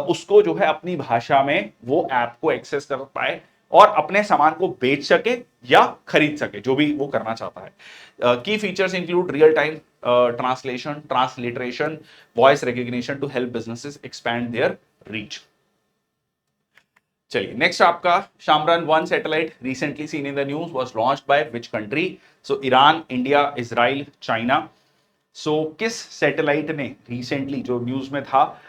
उसको जो है अपनी भाषा में वो ऐप को एक्सेस कर पाए और अपने सामान को बेच सके या खरीद सके, जो भी वो करना चाहता है। की features include real time translation, transliteration, voice recognition to help businesses expand their reach. चलिए नेक्स्ट आपका, Chamran 1 satellite recently seen in the news was launched by which country? So Iran, India, Israel, China. So किस satellite ने recently जो news में था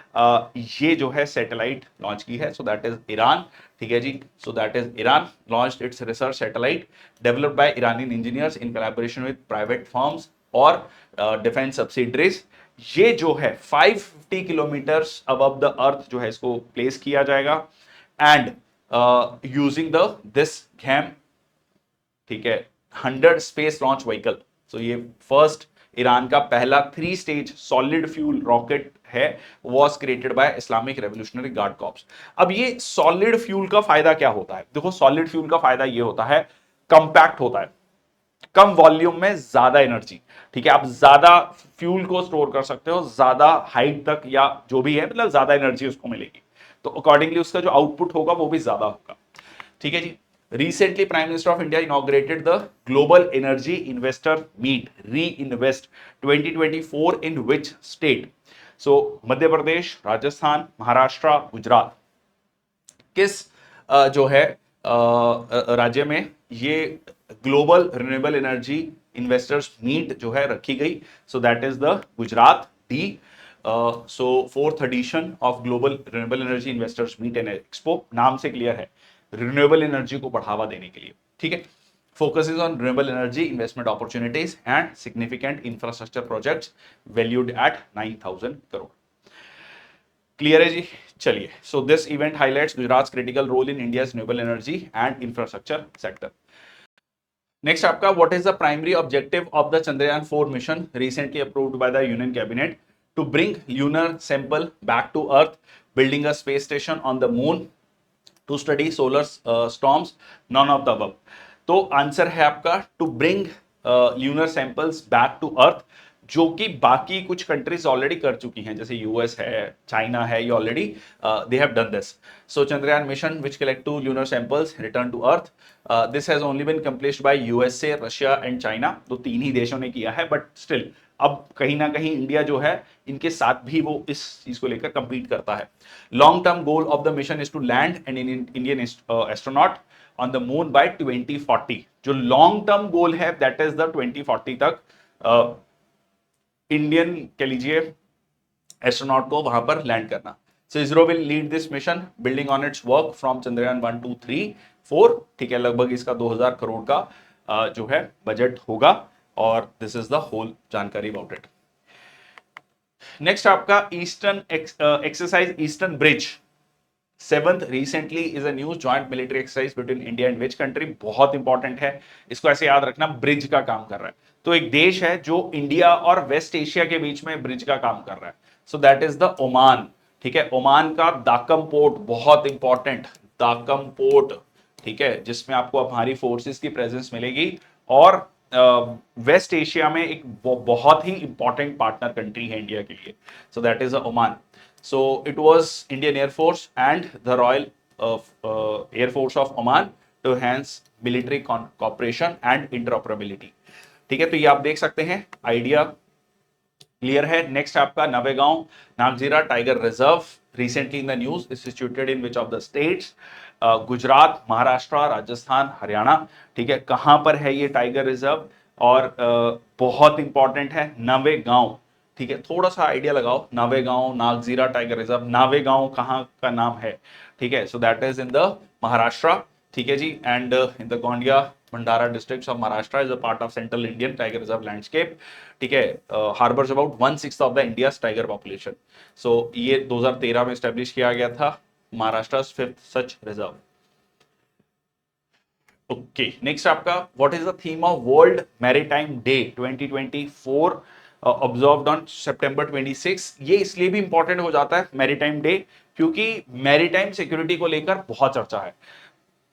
ये जो है सैटेलाइट लॉन्च की है? सो दैट इज ईरान, ठीक है जी। So that is Iran launched its research satellite developed by Iranian engineers in collaboration with private firms और डिफेंस सब्सिडरीज। ये जो है 550 किलोमीटर्स अबव द अर्थ जो है इसको प्लेस किया जाएगा एंड यूजिंग द दिस घैम, ठीक है, 100 स्पेस लॉन्च व्हीकल। सो ये फर्स्ट ईरान का पहला 3 स्टेज सॉलिड फ्यूल रॉकेट है, was created by Islamic revolutionary guard corps. अब ये सॉलिड फ्यूल का फायदा क्या होता है? देखो, सॉलिड फ्यूल का फायदा ये होता है, कंपैक्ट होता है, कम वॉल्यूम में ज्यादा एनर्जी, ठीक है, आप ज्यादा फ्यूल को स्टोर कर सकते हो, ज्यादा हाइट तक या जो भी है, मतलब ज्यादा एनर्जी उसको मिलेगी, तो अकॉर्डिंगली उसका जो आउटपुट होगा वो भी ज्यादा होगा। ठीक है जी। Recently, Prime Minister of India inaugurated the Global Energy Investor Meet Reinvest 2024 in which state? So Madhya Pradesh, Rajasthan, Maharashtra, Gujarat, किस जो है राज्य में ये global renewable energy investors meet जो है रखी गई? So that is the Gujarat, D. So fourth edition of global renewable energy investors meet and expo, नाम से क्लियर है, रिन्यूएबल एनर्जी को बढ़ावा देने के लिए। ठीक है, focuses on renewable energy investment opportunities and significant infrastructure projects valued at 9,000 crore। Clear है जी। चलिए, so this event highlights Gujarat critical role in India renewable energy and infrastructure sector. Next आपका, what is the primary objective of the Chandrayaan 4 mission recently approved by the union cabinet? To bring lunar sample back to earth, building a space station on the moon, to study solar storms, none of the above. तो answer है आपका to bring lunar samples back to अर्थ, जो कि बाकी कुछ countries already कर चुकी हैं, जैसे यूएस है, चाइना है, ये already they have done this. So Chandrayaan mission which collect to lunar samples return to earth, this has only been completed by USA, Russia and China. तो तीन ही देशों ने किया है, बट स्टिल अब कहीं ना कहीं इंडिया जो है इनके साथ भी वो इस चीज को लेकर कंपीट करता है। Long term goal of the mission is to land an Indian astronaut on the moon by 2040। जो लॉन्ग टर्म गोल है दैट इज द 2040 तक इंडियन कह लीजिए एस्ट्रोनॉट को वहां पर लैंड करना। So ISRO will lead this mission building on its work from Chandrayaan 1, 2, 3, 4। ठीक है, लगभग इसका 2000 करोड़ का जो है बजट होगा, और दिस इज द होल जानकारी अबाउट इट। नेक्स्ट आपका eastern exercise eastern bridge 7th recently is a news joint military exercise between India and which country? बहुत इंपॉर्टेंट है, इसको ऐसे याद रखना, ब्रिज का काम कर रहा है। तो एक देश है जो इंडिया और वेस्ट एशिया के बीच में ब्रिज का काम कर रहा है, so that is the Oman. ठीक है, ओमान का दाकम पोर्ट बहुत इंपॉर्टेंट, दाकम पोर्ट, ठीक है, जिसमें आपको हमारी फोर्सेस की प्रेजेंस मिलेगी, और वेस्ट एशिया में एक बहुत ही इंपॉर्टेंट पार्टनर कंट्री है इंडिया के लिए, सो that is Oman. So it was Indian Air Force and the Royal Air Force of Oman to enhance military cooperation and interoperability। ठीक है, तो ये आप देख सकते हैं, आइडिया क्लियर है। नेक्स्ट आपका Navegaon Nagzira tiger reserve recently in the news is situated in which of the states? Gujarat, Maharashtra, Rajasthan, Haryana. ठीक है, कहां पर है ये टाइगर रिजर्व? और बहुत इंपॉर्टेंट है नवेगांव। ठीक है, थोड़ा सा आइडिया लगाओ, नावेगांव, नागजीरा टाइगर रिजर्व, नावेगांव कहाँ का नाम है? ठीक है, so that is in the Maharashtra. ठीक है जी, and in the Gondia Bhandara district of Maharashtra is a part of central Indian tiger reserve landscape. ठीक है, harbours about 1/6 of the India's tiger population. सो ये 2013 में स्टैब्लिश किया गया था, Maharashtra 5th such reserve. Okay, next आपका, what is the theme of world maritime day 2024 observed on सितंबर 26? ये इसलिए भी इंपॉर्टेंट हो जाता है मैरीटाइम डे, क्योंकि मैरीटाइम सिक्योरिटी को लेकर बहुत चर्चा है।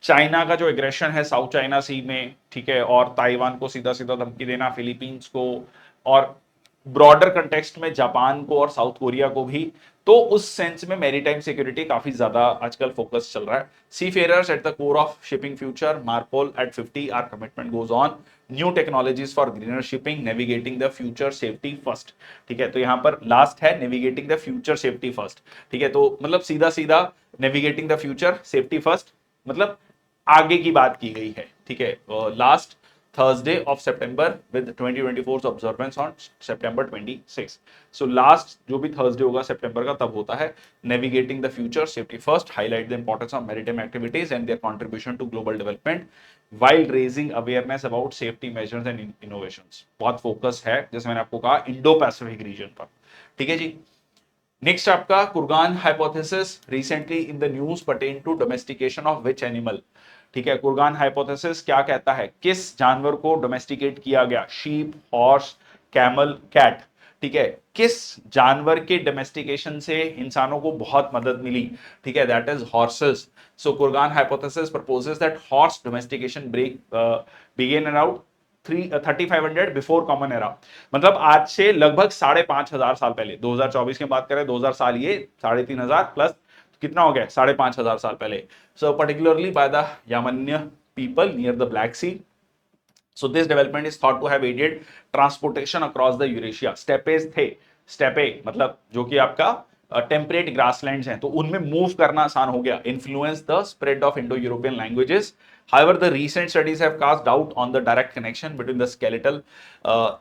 चाइना का जो एग्रेशन है साउथ चाइना सी में, ठीक है, और ताइवान को सीधा सीधा धमकी देना, फिलीपींस को, और ब्रॉडर कंटेक्स्ट में जापान को और साउथ कोरिया को भी, तो उस सेंस में मैरीटाइम सिक्योरिटी काफी ज्यादा आजकल फोकस चल रहा है। Seafarers at the core of shipping future, MARPOL at 50, our commitment goes on, new technologies for greener shipping, navigating the future safety first. ठीक है, तो यहां पर लास्ट है navigating the future safety first. ठीक है, तो मतलब सीधा सीधा navigating the future safety first, मतलब आगे की बात की गई है। ठीक है, last Thursday of September with 2024 observance on September 26। So last जो भी Thursday होगा सितंबर का तब होता है Navigating the Future Safety First, highlight the importance of maritime activities and their contribution to global development while raising awareness about safety measures and innovations। बहुत focus है, जैसे मैंने आपको कहा, इंडो पैसिफिक रीजन पर। ठीक है जी। नेक्स्ट आपका Kurgan hypothesis recently in the news pertain to domestication of which animal? ठीक है, कुर्गान हाइपोथेसिस क्या कहता है, किस जानवर को डोमेस्टिकेट किया गया? Sheep, horse, camel, cat. ठीक है, किस जानवर के डोमेस्टिकेशन से इंसानों को बहुत मदद मिली? ठीक है, that is horses. So Kurgan hypothesis proposes that horse domestication began around 3500 before common era. मतलब आज से लगभग 5500 साल पहले, 2024 की बात करें, 2000 साल ये 3500 प्लस कितना हो गया 5,500 साल पहले. So particularly by the Yamnaya people near the Black Sea. So this development is thought to have aided transportation across the Eurasia. Steppes थे, स्टेपे मतलब जो कि आपका टेम्परेट ग्रासलैंड्स हैं, तो उनमें मूव करना आसान हो गया. Influence the spread of Indo European languages. However, the recent studies have cast doubt on the direct connection between the skeletal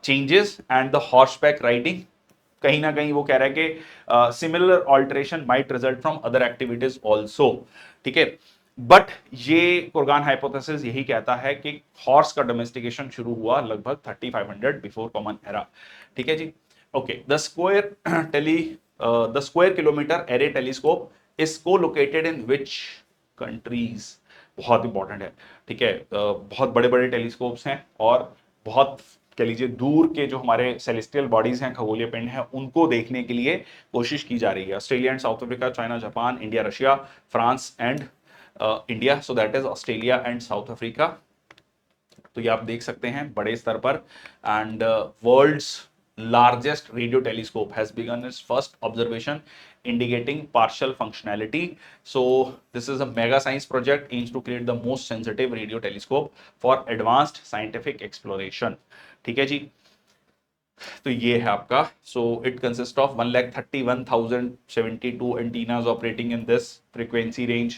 changes and the horseback riding. कहीं ना कहीं वो कह रहा है कि similar alteration might result from other activities also. ठीक है, बट ये कुर्गान हाइपोथेसिस यही कहता है कि हॉर्स का डोमेस्टिकेशन शुरू हुआ लगभग 3500 बिफोर कॉमन एरा. ठीक है जी. Okay, the square kilometre array telescope is co located in which countries. बहुत इंपॉर्टेंट है. ठीक है, बहुत बड़े बड़े टेलीस्कोप्स हैं और बहुत कह लीजिए दूर के जो हमारे सेलेस्टियल बॉडीज हैं, खगोलीय पिंड हैं, उनको देखने के लिए कोशिश की जा रही है. Australia and South Africa, China, Japan, India, Russia, France and India. So that is Australia and South Africa. तो ये आप देख सकते हैं बड़े स्तर पर. And world's largest radio telescope has begun its first observation indicating partial functionality. So this is a mega science project aims to create the most sensitive radio telescope for advanced scientific exploration. ठीक है जी. तो ये है आपका. So it consists of 1,31,072 antennas operating in this frequency range.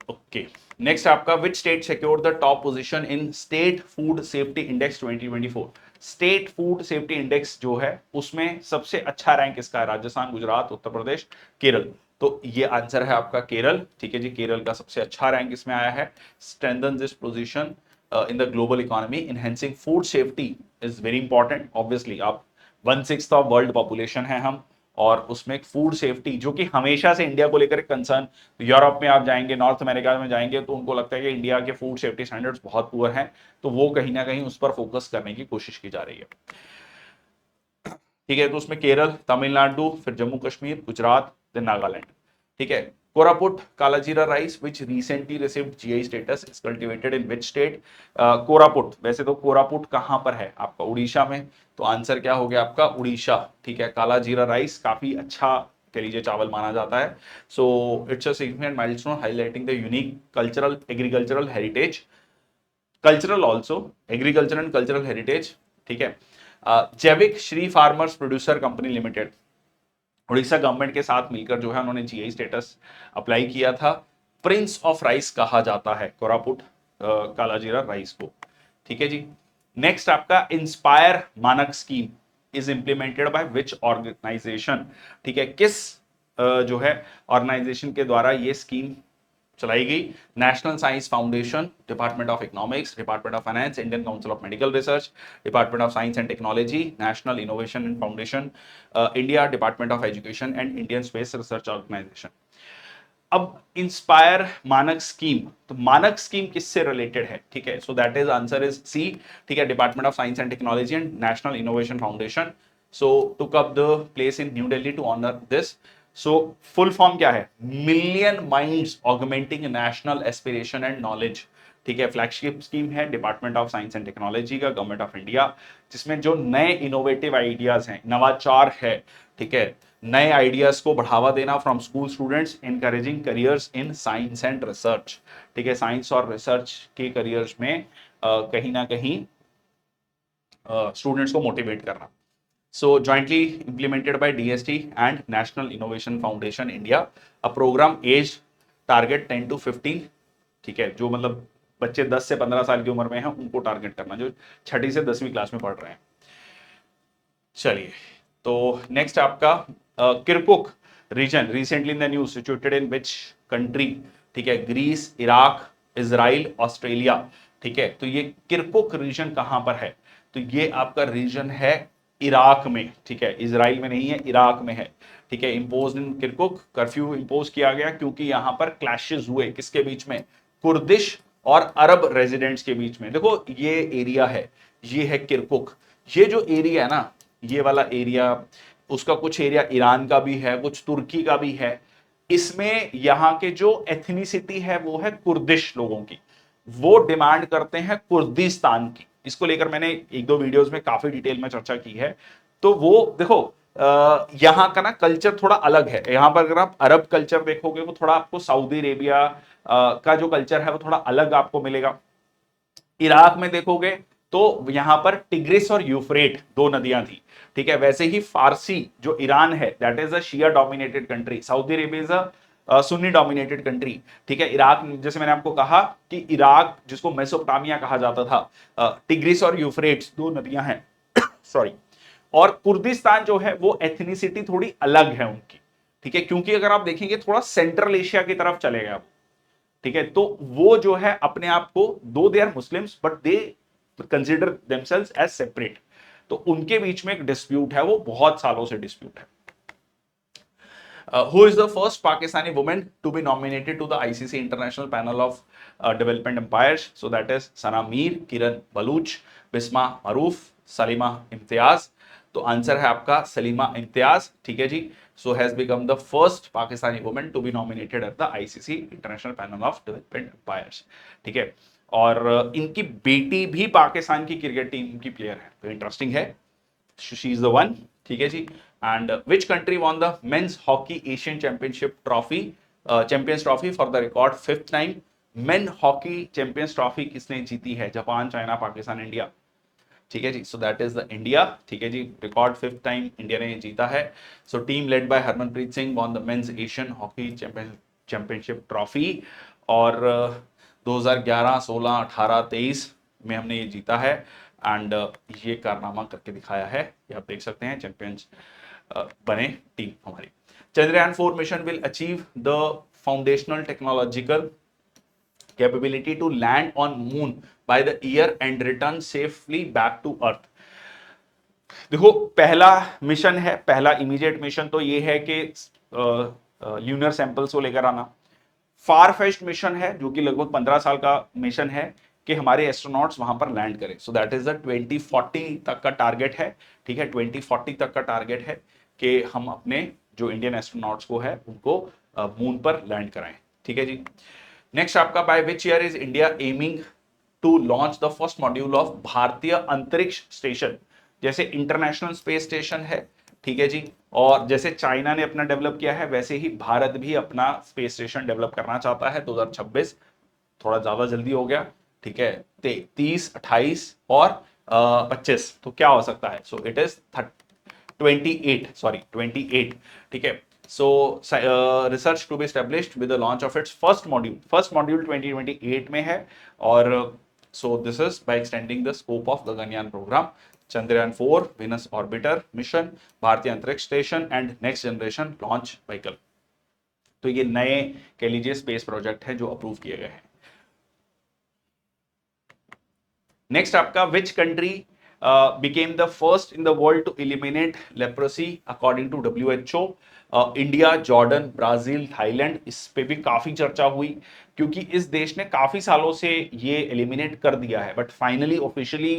Okay. Next आपका which state secured the top position in State Food Safety Index 2024. State food safety index जो है उसमें सबसे अच्छा रैंक इसका है. राजस्थान, गुजरात, उत्तर प्रदेश, केरल. तो ये आंसर है आपका केरल. ठीक है जी, केरल का सबसे अच्छा रैंक इसमें आया है. Strengthen this position in the global economy. Enhancing food safety is very important. Obviously आप 1/6 ऑफ वर्ल्ड पॉपुलेशन है हम, और उसमें फूड सेफ्टी जो कि हमेशा से इंडिया को लेकर कंसर्न. यूरोप में आप जाएंगे, नॉर्थ अमेरिका में जाएंगे, तो उनको लगता है कि इंडिया के फूड सेफ्टी स्टैंडर्ड्स बहुत पुअर हैं. तो वो कहीं ना कहीं उस पर फोकस करने की कोशिश की जा रही है. ठीक है, तो उसमें केरल, तमिलनाडु, फिर जम्मू कश्मीर, गुजरात, देन नागालैंड. ठीक है. Koraput Kalajeera rice which recently received GI status is cultivated in which state. Koraput, वैसे तो कोरापुट कहां पर है आपका, उड़ीसा में. तो आंसर क्या हो गया आपका, उड़ीसा. ठीक है. कालाजीरा राइस काफी अच्छा कह लीजिए चावल माना जाता है. So it's a significant milestone highlighting the unique cultural agricultural heritage. Cultural also, agriculture and cultural heritage. ठीक है. जैविक Shri farmers producer company limited, Orissa government के साथ मिलकर जो है उन्होंने जीआई स्टेटस अप्लाई किया था. प्रिंस ऑफ राइस कहा जाता है कोरापुट कालाजीरा राइस को. ठीक है जी. नेक्स्ट आपका INSPIRE MANAK scheme is implemented by which organisation. ठीक है, किस जो है ऑर्गेनाइजेशन के द्वारा ये स्कीम चलाई गई. National Science Foundation, Department of Economics, Department of Finance, Indian Council of Medical Research, Department of Science and Technology, National Innovation and Foundation India, Department of Education and Indian Space Research Organisation. अब INSPIRE MANAK scheme, तो MANAK scheme किससे related है. ठीक है, so that is answer is C. ठीक है, Department of Science and Technology and National Innovation Foundation. So took up the place in new Delhi to honour this. So full form क्या है, million minds augmenting national aspiration and knowledge. ठीक है, flagship scheme है Department of Science and Technology का, Government of India, जिसमें जो नए innovative ideas हैं, नवाचार है. ठीक है, नए आइडियाज को बढ़ावा देना from school students, encouraging careers in science and research. ठीक है, साइंस और रिसर्च के करियर्स में कहीं ना कहीं स्टूडेंट्स को मोटिवेट करना. So jointly implemented by DST and National Innovation Foundation India, a program age target 10 to 15. ठीक है, जो मतलब बच्चे 10 से 15 साल की उम्र में हैं उनको टारगेट करना, जो 6ठी से 10वीं क्लास में पढ़ रहे हैं. चलिए, तो नेक्स्ट आपका Kirkuk region recently in the news situated in which country. ठीक है, ग्रीस, इराक, इजराइल, ऑस्ट्रेलिया. ठीक है, तो ये किरकुक रीजन कहां पर है, तो ये आपका रीजन है इराक में. ठीक है, इजराइल में नहीं है, इराक में है. ठीक है, इंपोज इन किरकुक, कर्फ्यू इंपोज किया गया क्योंकि यहां पर क्लैशेस हुए किसके बीच में, कुर्दिश और अरब रेजिडेंट्स के बीच में. देखो ये एरिया है, ये है किरकुक. ये जो एरिया है ना, ये वाला एरिया, उसका कुछ एरिया ईरान का भी है, कुछ तुर्की का भी है. इसमें यहां के जो एथनिसिटी है वो है कुर्दिश लोगों की. वो डिमांड करते हैं कुर्दिस्तान की. इसको लेकर मैंने 1-2 वीडियोस में काफी डिटेल में चर्चा की है. तो वो देखो यहाँ का ना कल्चर थोड़ा अलग है। यहाँ पर अगर आप अरब कल्चर देखोगे वो थोड़ा आपको सऊदी अरेबिया का जो कल्चर है वो थोड़ा अलग आपको मिलेगा। इराक में देखोगे तो यहां पर टिग्रिस और यूफ्रेट दो नदियां थी, ठीक है। वैसे ही फारसी जो ईरान है that is a Shia dominated country, Saudi Arabia is a Sunni dominated country, ठीक है। इराक, जैसे मैंने आपको कहा कि इराक जिसको मेसोपोटामिया कहा जाता था, टिग्रिस और यूफ्रेट्स दो नदियां हैं सॉरी। और कुर्दिस्तान जो है वो एथनिसिटी थोड़ी अलग है उनकी, ठीक है, क्योंकि अगर आप देखेंगे थोड़ा सेंट्रल एशिया की तरफ चले गए आप, ठीक है। तो वो जो है अपने आप को, though they are Muslims but they consider themselves as separate, तो उनके बीच में एक डिस्प्यूट है, वो बहुत सालों से डिस्प्यूट है। Who is the first Pakistani woman to be nominated to the ICC International Panel of Development Empires? So that is Sana Mir, Kiran Baluch, Bisma Maroof, Salima Imtiaz. तो आंसर है आपका सलीमा इम्तियाज, ठीक है जी। So has become the first Pakistani women to be nominated at the ICC international panel of development umpires, ठीक है। और इनकी बेटी भी पाकिस्तान की क्रिकेट टीम की प्लेयर है, तो इंटरेस्टिंग है। शी इज द वन, ठीक है जी। And which country won the men's hockey Asian championship trophy, champions trophy for the record 5th time? Men hockey champions trophy किसने जीती है? जापान, चाइना, पाकिस्तान, इंडिया, ठीक है जी। So that is the India, ठीक है जी। रिकॉर्ड 5th टाइम इंडिया ने जीता है। So team led by Harmanpreet Singh won the men's Asian hockey championship trophy. और 2011, 16, 18, 23 में हमने ये जीता है। एंड ये कारनामा करके दिखाया है, ये आप देख सकते हैं, चैंपियंस बने टीम हमारी। Chandrayaan 4 mission will achieve the foundational technological capability to land on moon by the year end return safely back to Earth. देखो, पहला मिशन है, पहला इमीडिएट मिशन तो ये है कि ल्यूनर सैंपल्स को लेकर आना। फार फेस्ट मिशन है जो कि लगभग 15 साल का मिशन है कि हमारे एस्ट्रोनॉट्स वहां पर लैंड करें। सो दैट इज द 2040 तक का टारगेट है, ठीक है। 2040 तक का टारगेट है कि हम अपने जो इंडियन एस्ट्रोनॉट्स को है उनको मून पर लैंड कराएं, ठीक है जी। नेक्स्ट आपका, by which year is India aiming to launch the first module of Bharatiya Antariksh station? जैसे इंटरनेशनल स्पेस स्टेशन है, ठीक है जी, और जैसे चाइना ने अपना डेवलप किया है वैसे ही भारत भी अपना स्पेस स्टेशन डेवलप करना चाहता है। 2026 थोड़ा ज्यादा जल्दी हो गया, ठीक है। 30, 28 और 25, तो क्या हो सकता है? सो इट इज 28, सॉरी 28, ठीक है। So research to be established with the launch of its first module 2028 में है। और so this is by extending the scope of Gaganyaan programme, Chandrayaan 4 Venus orbiter mission, Bharatiya Antariksh station and next generation launch vehicle. तो ये नए कह लीजिए स्पेस प्रोजेक्ट है जो अप्रूव किए गए हैं। नेक्स्ट आपका, which country became the first in the world to eliminate leprosy according to WHO? India, Jordan, Brazil, Thailand. इस पे भी काफी चर्चा हुई क्योंकि इस देश ने काफी सालों से ये एलिमिनेट कर दिया है, बट फाइनली ऑफिशियली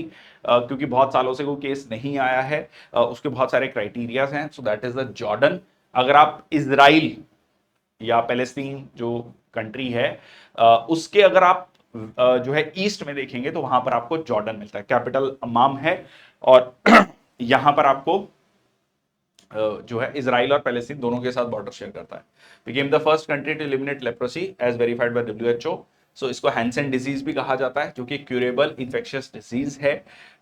क्योंकि बहुत सालों से कोई केस नहीं आया है, उसके बहुत सारे क्राइटेरियाज हैं। सो दैट इज द जॉर्डन। अगर आप इजराइल या पैलेस्टीन जो कंट्री है उसके अगर आप जो है ईस्ट में देखेंगे तो वहां पर आपको जॉर्डन मिलता है, कैपिटल अम्माम है। और यहां पर आपको जो है इजराइल और पैलेस्टीन दोनों के साथ बॉर्डर शेयर करता है। Became the first country to eliminate leprosy as verified by WHO। सो इसको हैंसन डिजीज भी कहा जाता है जो कि क्यूरेबल इन्फेक्शियस डिजीज है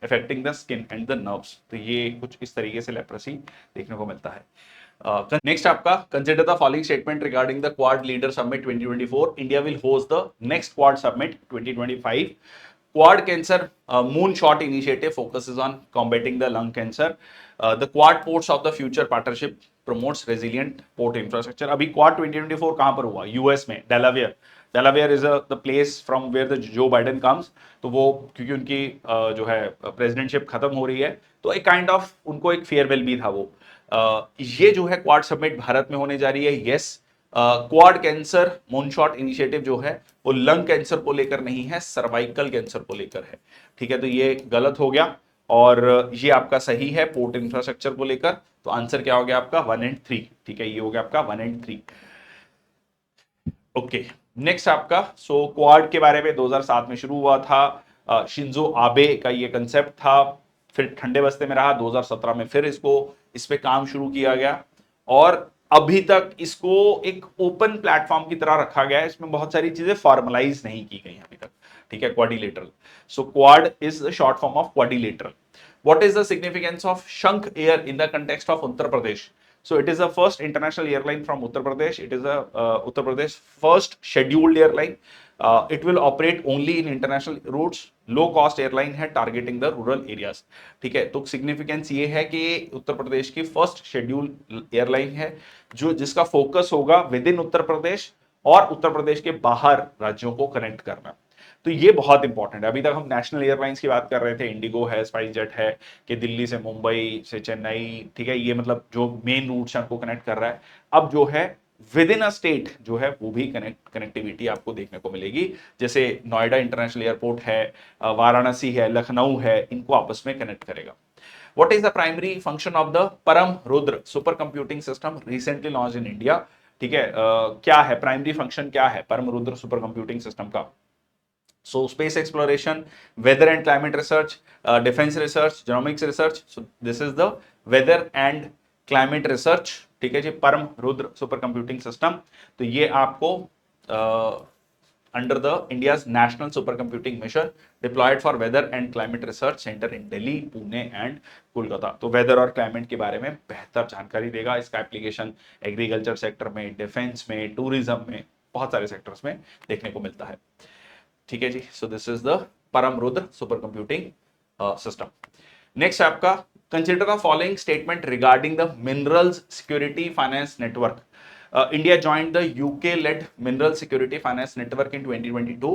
affecting the skin and the nerves. तो ये कुछ इस तरीके से लेप्रोसी देखने को मिलता है। नेक्स्ट आपका, consider the following statement regarding the quad leader summit 2024। India will host the next quad summit 2025। Quad Cancer Moonshot Initiative focuses on combating the lung cancer. The Quad Ports of the Future Partnership promotes resilient port infrastructure. अभी Quad 2024 कहाँ पर हुआ? US में, Delaware. Delaware is the place from where the Joe Biden comes. तो वो क्योंकि उनकी जो है प्रेसिडेंटशिप खत्म हो रही है तो एक काइंड ऑफ उनको एक फेयरवेल भी था वो। ये जो है क्वाड समिट भारत में होने जा रही है। Yes, quad cancer moonshot initiative जो है वो लंग कैंसर को लेकर नहीं है, सर्वाइकल कैंसर को लेकर है, ठीक है। तो ये गलत हो गया और ये आपका सही है पोर्ट इंफ्रास्ट्रक्चर को लेकर। तो आंसर क्या हो गया आपका? 1 और 3, ठीक है। ये हो गया आपका 1 और 3। ओके, नेक्स्ट आपका, सो क्वाड के बारे में 2007 में शुरू हुआ था। शिंजो आबे का ये कंसेप्ट था। फिर ठंडे बस्ते में रहा, 2017 में फिर इसको इस पे काम शुरू किया गया और अभी तक इसको एक ओपन प्लेटफॉर्म की तरह रखा गया है। इसमें बहुत सारी चीजें फॉर्मलाइज नहीं की गई अभी तक, ठीक है। Quadrilateral, so quad is the short form of quadrilateral. What is the significance of Shankh air in the context of Uttar Pradesh? So it is the first international airline from Uttar Pradesh. It is a Uttar Pradesh first scheduled airline. It will operate only in international routes. Low cost airline है, targeting the rural areas, ठीक है। तो significance ये है कि उत्तर प्रदेश की first schedule airline है जो जिसका फोकस होगा विद इन उत्तर प्रदेश और उत्तर प्रदेश के बाहर राज्यों को कनेक्ट करना। तो ये बहुत इंपॉर्टेंट है। अभी तक हम नेशनल एयरलाइंस की बात कर रहे थे, इंडिगो है, स्पाइसजेट है, कि दिल्ली से मुंबई से चेन्नई, ठीक है, ये मतलब जो मेन रूट्स हैं उनको कनेक्ट कर रहा है। अब जो है विद इन अ स्टेट जो है वो भी कनेक्टिविटी आपको देखने को मिलेगी, जैसे नोएडा इंटरनेशनल एयरपोर्ट है, वाराणसी है, लखनऊ है, इनको आपस में कनेक्ट करेगा। What is the primary function of the परम Rudra super computing system recently launch in India? ठीक है, क्या है प्राइमरी फंक्शन, क्या है परम रुद्र सुपर कंप्यूटिंग सिस्टम का? So space exploration, weather and climate research, defense research, genomics research. So this is the weather and climate research, ठीक है जी, परम रुद्र सुपर कंप्यूटिंग सिस्टम। तो ये आपको under the India's National Super Computing Mission deployed for weather and climate research centre in Delhi, Pune and Kolkata. तो weather और climate के बारे में बेहतर जानकारी देगा। इसका एप्लीकेशन एग्रीकल्चर सेक्टर में, डिफेंस में, टूरिज्म में, बहुत सारे सेक्टर्स में देखने को मिलता है, ठीक है जी। So this is the Param Rudra super computing system. Next आपका consider the following statement regarding the minerals security finance network. India joined the UK-led Mineral Security Finance Network in 2022.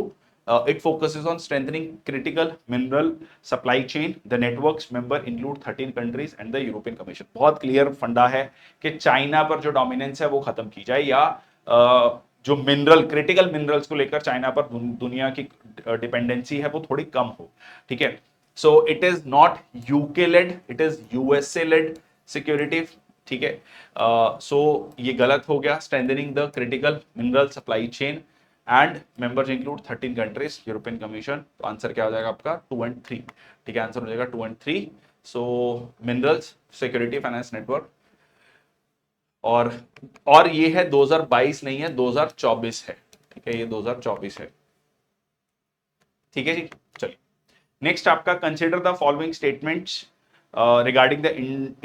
It focuses on strengthening critical mineral supply chain. The network's member include 13 countries and the European Commission. बहुत clear फंडा है कि China पर जो dominance है वो खत्म की जाए, या जो मिनरल क्रिटिकल मिनरल्स को लेकर चाइना पर दुनिया की डिपेंडेंसी है वो थोड़ी कम हो, ठीक है। So it is not UK led, it is USA led security, ठीक है। सो ये गलत हो गया। Strengthening the critical mineral supply chain and members include 13 countries, European Commission. तो आंसर क्या हो जाएगा आपका 2 और 3, ठीक है, आंसर हो जाएगा 2 और 3। सो मिनरल्स सिक्योरिटी फाइनेंस नेटवर्क, और ये है 2022 नहीं है, 2024 है, ठीक है, ये 2024 है, ठीक है जी। चलिए नेक्स्ट आपका consider the following statements regarding the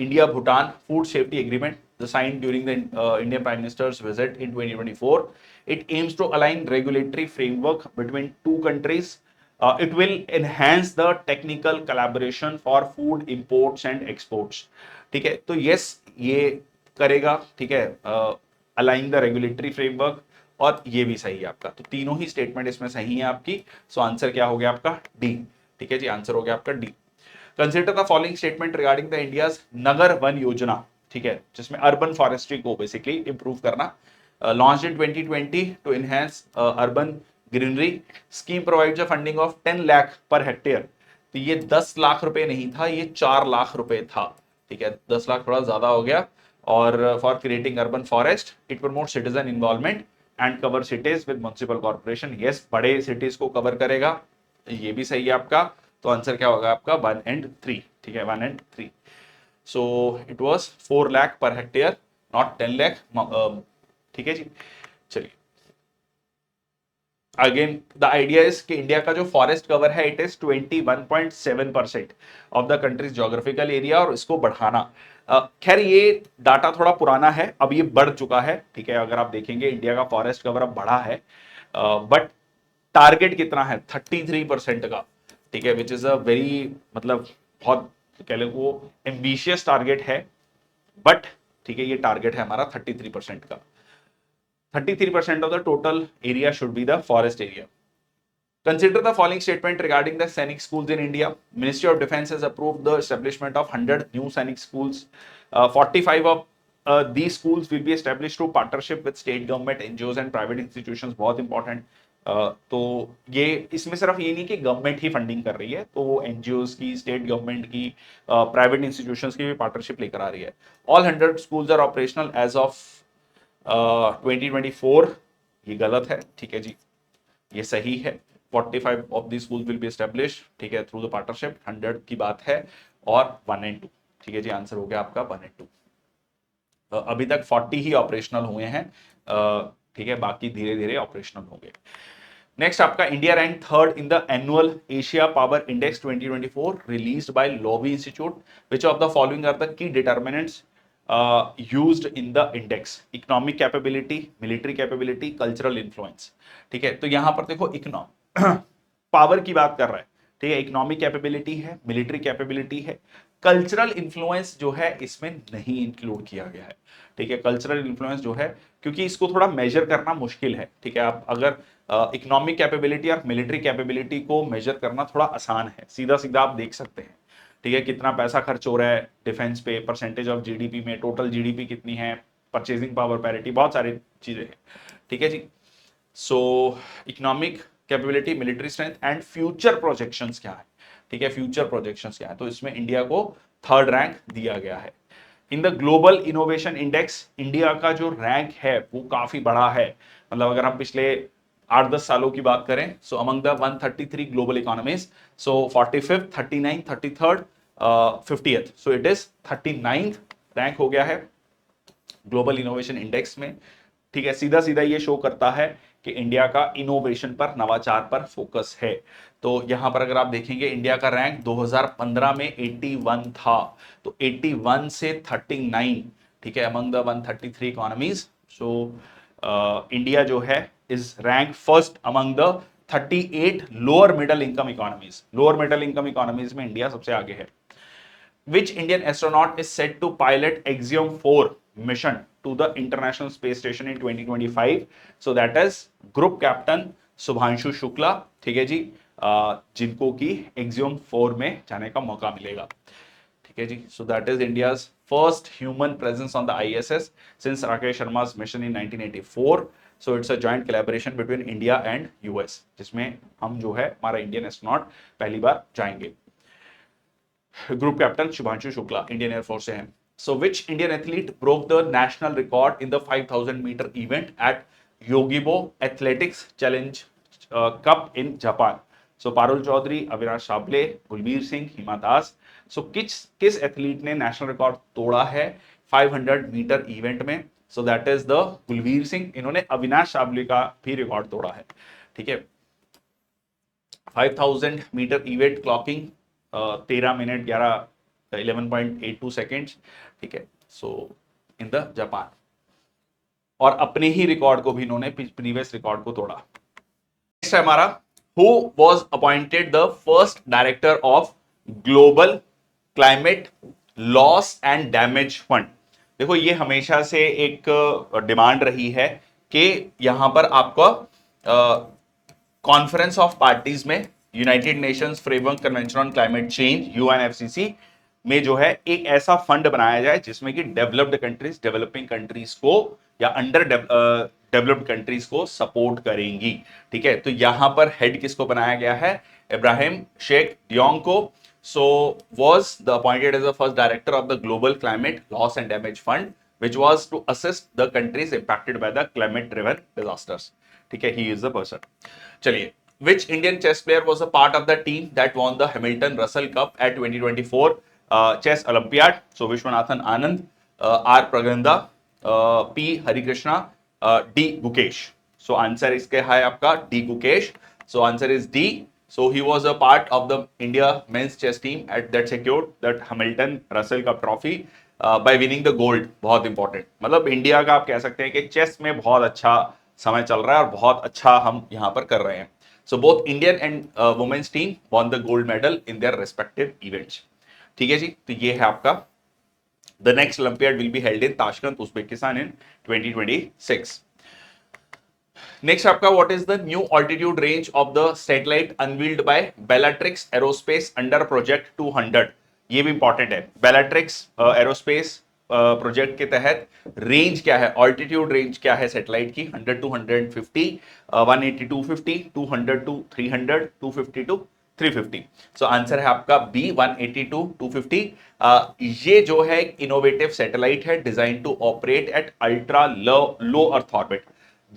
India-Bhutan Food Safety Agreement, signed during the Indian Prime Minister's visit in 2024. It aims to align regulatory framework between two countries. It will enhance the technical collaboration for food imports and exports. ठीक है, तो yes ये करेगा, ठीक है, align the regulatory framework, और ये भी सही है आपका। तो तीनों ही स्टेटमेंट इसमें सही है आपकी। सो आंसर क्या हो गया आपका डी, ठीक है जी, आंसर हो गया आपका D. Consider the following statement regarding the India's Nagar Van Yojana, ठीक है, जिसमें अर्बन फॉरेस्ट्री को बेसिकली इंप्रूव करना। Launched in 2020 to enhance urban greenery. Scheme provides a funding of 10 lakh per hectare. तो ये 10 लाख रुपए नहीं था, ये 4 लाख रुपए था, ठीक है, 10 लाख थोड़ा ज्यादा हो गया। और for creating urban forest, it promote citizen involvement and cover cities with municipal corporation. Yes, बड़े सिटीज को कवर करेगा, ये भी सही है आपका। तो आंसर क्या होगा आपका 1 और 3, ठीक है, 1 और 3। So it was 4 lakh per hectare, not 10 lakh, ठीक है जी। चलिए अगेन द आइडिया इज कि इंडिया का जो फॉरेस्ट कवर है it is 21.7% of the countries geographical area, और इसको बढ़ाना। खैर ये डाटा थोड़ा पुराना है, अब ये बढ़ चुका है, ठीक है। अगर आप देखेंगे इंडिया का फॉरेस्ट कवर अब बढ़ा है, बट टारगेट कितना है 33% का, ठीक है, विच इज अ वेरी, मतलब बहुत कह लो वो एम्बिशियस टारगेट है, बट ठीक है, ये टारगेट है हमारा 33% का। 33% of the total area should be the forest area. Consider the following statement regarding the Sainik schools in India. Ministry of Defense has approved the establishment of 100 new Sainik schools. 45 of these schools will be established through partnership with state government, NGOs and private institutions. बहुत important. तो ये इसमें सिर्फ ये नहीं कि government ही funding कर रही है, तो एनजीओस की, स्टेट गवर्नमेंट की, प्राइवेट इंस्टीट्यूशंस की भी पार्टनरशिप लेकर आ रही है। All 100 schools are operational as of 2024, ये गलत है, ठीक है जी, ये सही है। 45 of the school will be establish, ठीक है, थ्रू द पार्टनरशिप, 100 की बात है। और 1 एंड 2। ठीक है जी, आंसर हो गया आपका 1 एंड 2। अभी तक 40 ही ऑपरेशनल हुए हैं, ठीक है, बाकी धीरे धीरे ऑपरेशनल होंगे। नेक्स्ट आपका India rank third in the annual Asia Power Index 2024 released by Lowy Institute. Which of the following are the key determinants used in the index? Economic capability, military capability, cultural influence. ठीक है, तो यहां पर देखो power की बात कर रहा है, ठीक है, इकोनॉमिक कैपेबिलिटी है, मिलिट्री कैपेबिलिटी है, कल्चरल इन्फ्लुएंस जो है इसमें नहीं इंक्लूड किया गया है। ठीक है, कल्चरल इन्फ्लुएंस जो है, क्योंकि इसको थोड़ा मेजर करना मुश्किल है। ठीक है, आप अगर इकोनॉमिक कैपेबिलिटी और मिलिट्री कैपेबिलिटी को मेजर करना थोड़ा आसान है, सीधा सीधा आप देख सकते हैं। ठीक है, कितना पैसा खर्च हो रहा है डिफेंस पे, परसेंटेज ऑफ जीडीपी में, टोटल जीडीपी कितनी है, परचेजिंग पावर पैरिटी, बहुत सारी चीजें हैं। ठीक है जी, so economic capability, military strength and future projections क्या है? ठीक है, फ्यूचर प्रोजेक्शंस क्या है? तो इसमें इंडिया को थर्ड रैंक दिया गया है। In the global innovation index India का जो रैंक है वो काफी बड़ा है। मतलब अगर हम पिछले 8-10 सालों की बात करें, सो among the 133 global economies, so 45th, 39th, 33rd, 50th, so it is 39th rank हो गया है ग्लोबल इनोवेशन इंडेक्स में। ठीक है, सीधा सीधा ये शो करता है कि इंडिया का इनोवेशन पर, नवाचार पर फोकस है। तो यहां पर अगर आप देखेंगे इंडिया का रैंक 2015 में 81 था, तो 81 से 39, ठीक है, among the 133 economies. So India जो है is rank first among the 38 lower middle income economies. Lower middle income economies में इंडिया सबसे आगे है। Which Indian astronaut is set to pilot Axiom 4 mission to the International Space Station in 2025? So that is Group Captain Subhanshu Shukla. ठीक है जी, जिनको की Axiom 4 में जाने का मौका मिलेगा। ठीक है जी, so that is India's first human presence on the ISS since Rakesh Sharma's mission in 1984. So it's a joint collaboration between India and US, जिसमें हम जो है हमारा इंडियन एस्ट्रोनॉट पहली बार जाएंगे। Group captain Shubhanshu Shukla Indian air force से हैं। So which Indian athlete broke the national record in the 5000 metre event at Yogibo athletics challenge cup in Japan? So Parul Chaudhary, Avinash Sable, Gulbir Singh, Hima Das. So किस एथलीट ने नेशनल रिकॉर्ड तोड़ा है 500 मीटर इवेंट में? सो that is the Gulbir Singh. इन्होंने अविनाश साबले का भी रिकॉर्ड तोड़ा है। ठीक है, 5000 metre event clocking 13 minute 11.82 seconds. ठीक है, सो इन द जापान, और अपने ही रिकॉर्ड को भी इन्होंने प्रीवियस रिकॉर्ड को तोड़ा। नेक्स्ट है हमारा, who was appointed the first director of global climate loss and damage fund? देखो ये हमेशा से एक डिमांड रही है कि यहां पर आपका कॉन्फ्रेंस ऑफ पार्टीज में United Nations framework convention on climate change UNFCCC में जो है एक ऐसा फंड बनाया जाए जिसमें कि डेवलप्ड कंट्रीज, डेवलपिंग कंट्रीज को या अंडर डेवलप्ड कंट्रीज को सपोर्ट करेंगी। ठीक है, तो यहां पर हेड किसको बनाया गया है? इब्राहिम शेख डियोंग को। So was the appointed as the first director of the global climate loss and damage fund which was to assist the countries impacted by the climate driven disasters. ठीक है, he is the person. चलिए, which Indian chess player was a part of the team that won the Hamilton Russell Cup at 2024 chess Olympiad? So Vishwanathan Anand, R Praganda, P Harikrishna, D Gukesh. So answer इसके है आपका D Gukesh. So answer is D. So he was a part of the India men's chess team that secured that Hamilton Russell Cup trophy bye winning the gold. बहुत important, मतलब India का आप कह सकते हैं कि चेस में बहुत अच्छा समय चल रहा है और बहुत अच्छा हम यहां पर कर रहे हैं। So both Indian and women's team won the gold medal in their respective events. ठीक है जी, तो ये है आपका the next olympiad will be held in Tashkent Uzbekistan in 2026। Next आपका, what is the new altitude range of the satellite unveiled by Bellatrix Aerospace under project 200? ये भी इंपॉर्टेंट है। बेलाट्रिक्स एरोस्पेस प्रोजेक्ट के तहत रेंज क्या है, ऑल्टीट्यूड रेंज क्या है सैटेलाइट की? 100 to 150, 180 to 250, 200 to 300, 250 to 350। So answer है आपका बी, 180 to 250। ये जो है इनोवेटिव सैटेलाइट है design to operate at ultra low Earth orbit.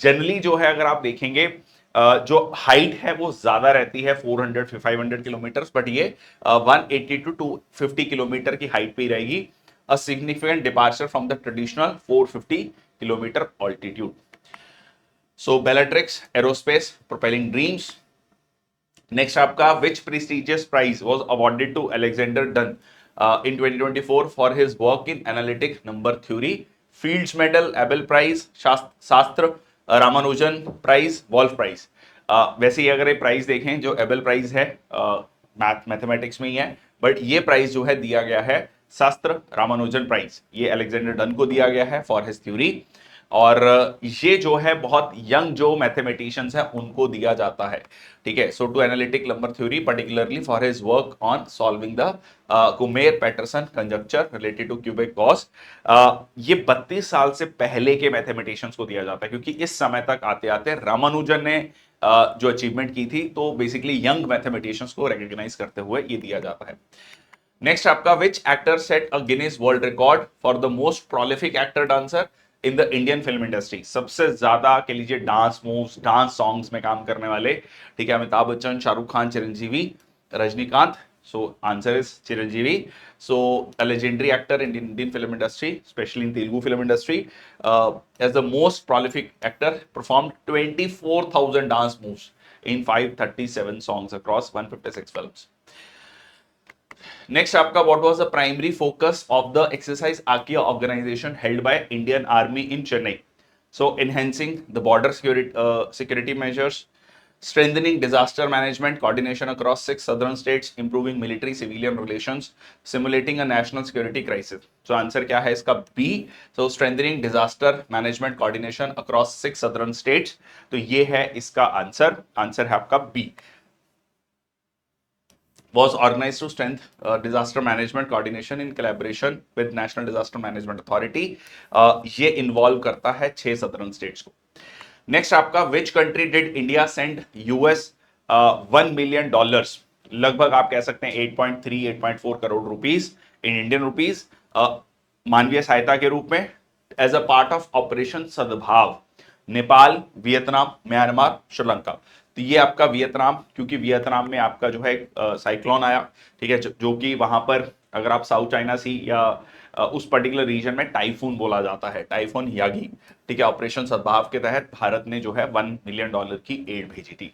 Generally जो है अगर आप देखेंगे जो हाइट है वो ज्यादा रहती है 400 500 किलोमीटर, बट ये 180 टू 250 किलोमीटर की हाइट पे रहेगी। A significant departure from the traditional 450 kilometre altitude. So Bellatrix Aerospace propelling dreams. Next आपका which prestigious prize was awarded to Alexander Dunn in 2024 for his work in analytic number theory. Fields medal, Abel prize, Sastra Ramanujan prize, wolf prize. वैसे ही अगर ये prize देखें, जो Abel prize है mathematics में ही है, but ये प्राइज जो है दिया गया है शास्त्र रामानुजन प्राइज, ये अलेक्जेंडर डन को दिया गया है फॉर हिज थ्योरी। और ये जो है बहुत यंग जो मैथमेटिशियंस हैं उनको दिया जाता है, ठीक है। So to analytic number theory particularly for his work on solving the Kummer Patterson conjecture related to cubic Gauss. ये 32 साल से पहले के मैथमेटिशियंस को दिया जाता है, क्योंकि इस समय तक आते आते रामानुजन ने जो अचीवमेंट की थी, तो बेसिकली यंग मैथमेटिशियंस को रिकॉग्नाइज करते हुए ये दिया जाता है। नेक्स्ट आपका which actor set a Guinness world record for the most prolific actor dancer in the Indian film industry. सबसे ज्यादा कह लीजिए डांस मूव्स, डांस सॉन्ग्स में काम करने वाले, ठीक है, Amitabh Bachchan, Shahrukh Khan, Chiranjeevi, Rajinikanth. So answer is Chiranjeevi. So a legendary actor in Indian film industry, especially in Telugu film industry, as the most prolific actor perform 24,000 dance moves in 537 songs across 156 films. Next आपका what was the primary focus of the exercise Aakia organisation held by Indian army in Chennai. So enhancing the border security measures, strengthening disaster management coordination across 6 southern states, improving military civilian relations, simulating a national security crisis. So answer क्या है इसका? B. So strengthening disaster management coordination across 6 southern states. तो ये है इसका answer. Answer है आपका B. Was organized to strengthen disaster management coordination in collaboration with National Disaster Management Authority. ये इन्वॉल्व करता है 6 सदर्न स्टेट्स को। नेक्स्ट आपका which country did India send US $1 million, लगभग आप कह सकते हैं 8.3 8.4 crore rupees in Indian rupees, मानवीय सहायता के रूप में, as a part of operation Sadbhav, Nepal, Vietnam, Myanmar, Sri Lanka. तो ये आपका वियतनाम, क्योंकि वियतनाम में आपका जो है साइक्लोन आया, ठीक है, जो कि वहां पर अगर आप साउथ चाइना सी या उस पर्टिकुलर रीजन में टाइफून बोला जाता है, टाइफून यागी, ठीक है। ऑपरेशन सद्भाव के तहत भारत ने जो है $1 मिलियन की एड भेजी थी,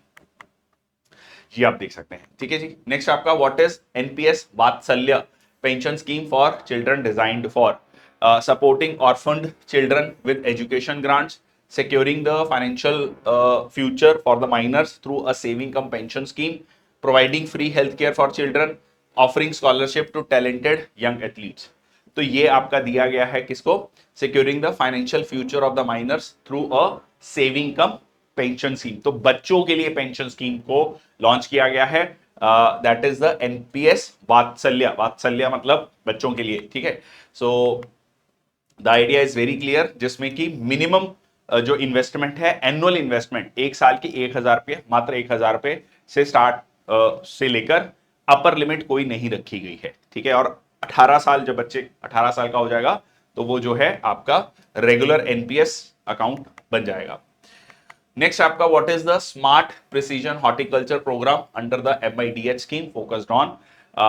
ये आप देख सकते हैं, ठीक है जी। नेक्स्ट आपका what is NPS Vatsalya pension scheme for children designed for supporting orphaned children with education grants, securing the financial future for the minors through a saving cum pension scheme, providing free healthcare for children, offering scholarship to talented young athletes. तो ये आपका दिया गया है किसको? securing the financial future of the minors through a saving cum pension scheme. तो बच्चों के लिए पेंशन स्कीम को लॉन्च किया गया है, दैट इज द एनपीएस वात्सल्य। वात्सल्य मतलब बच्चों के लिए, ठीक है। So the idea is very clear, जिसमें कि मिनिमम जो इन्वेस्टमेंट है, एनुअल इन्वेस्टमेंट एक साल की 1,000 रुपये, मात्र 1,000 रुपये से स्टार्ट से लेकर अपर लिमिट कोई नहीं रखी गई है, ठीक है। और 18 साल, जब बच्चे 18 साल का हो जाएगा तो वो जो है आपका रेगुलर एनपीएस अकाउंट बन जाएगा। नेक्स्ट आपका what is the smart precision horticulture programme under the MIDH scheme focused on.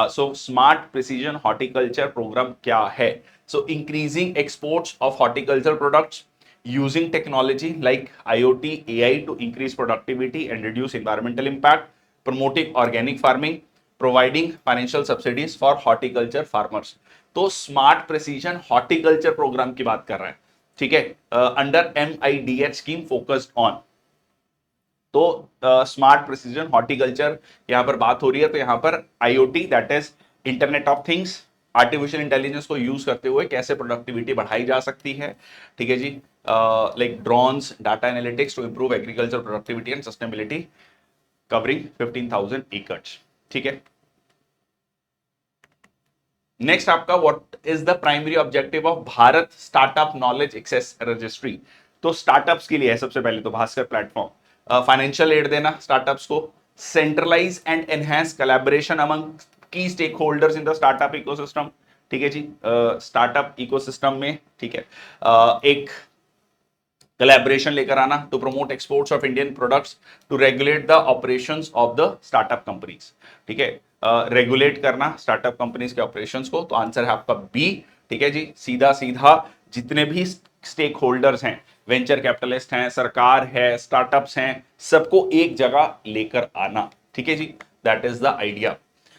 So smart precision horticulture programme क्या है? So increasing exports of horticulture products using technology like IoT, AI to increase productivity and reduce environmental impact, promoting organic farming, providing financial subsidies for horticulture farmers. तो smart precision horticulture programme की बात कर रहे हैं, ठीक है, under MIDH scheme focused on. तो smart precision horticulture यहां पर बात हो रही है, तो यहां पर IoT that is internet of things, artificial intelligence को यूज करते हुए कैसे प्रोडक्टिविटी बढ़ाई जा सकती है, ठीक है जी। like drones, data analytics to improve agriculture productivity and sustainability, covering 15,000 acres, ठीक है। नेक्स्ट आपका what is the primary objective of Bharat startup knowledge access registry. तो स्टार्टअप्स के लिए है सबसे पहले तो भास्कर प्लेटफॉर्म, फाइनेंशियल एड देना स्टार्टअप्स को, centralise and enhance collaboration among key stakeholders in the startup ecosystem, ठीक है जी। स्टार्टअप इकोसिस्टम में, ठीक है, एक collaboration लेकर आना to promote exports of Indian products to regulate the operations of the startup companies. ठीक है, रेगुलेट करना स्टार्टअप कंपनीज के ऑपरेशंस को, तो आंसर है आपका बी। ठीक है जी, सीधा सीधा जितने भी स्टेक होल्डर्स हैं, वेंचर कैपिटलिस्ट हैं, सरकार है, स्टार्टअप्स हैं, सबको एक जगह लेकर आना। ठीक है जी, that is the idea.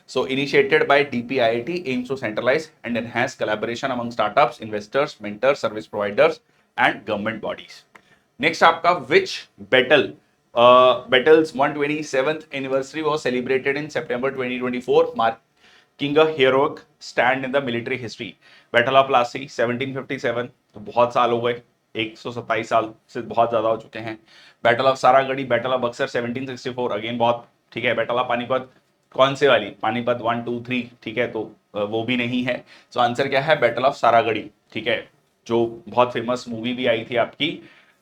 So initiated by DPIIT aims to centralize and enhance collaboration among startups, investors, mentors, service providers and government bodies. Next आपका which battle battle's 127th anniversary was celebrated in September 2024 marking a heroic stand in the military history. Battle of Plassey 1757, तो बहुत साल हो गए, 127 साल से बहुत ज्यादा हो चुके हैं. Battle of Saragarhi, battle of Buxar 1764, again बहुत. ठीक है, बैटल ऑफ पानीपत कौन से वाली, पानीपत 1 2 3. ठीक है, तो वो भी नहीं है. सो आंसर क्या है, बैटल ऑफ सारागढ़ी. ठीक है, जो बहुत फेमस मूवी भी आई थी आपकी,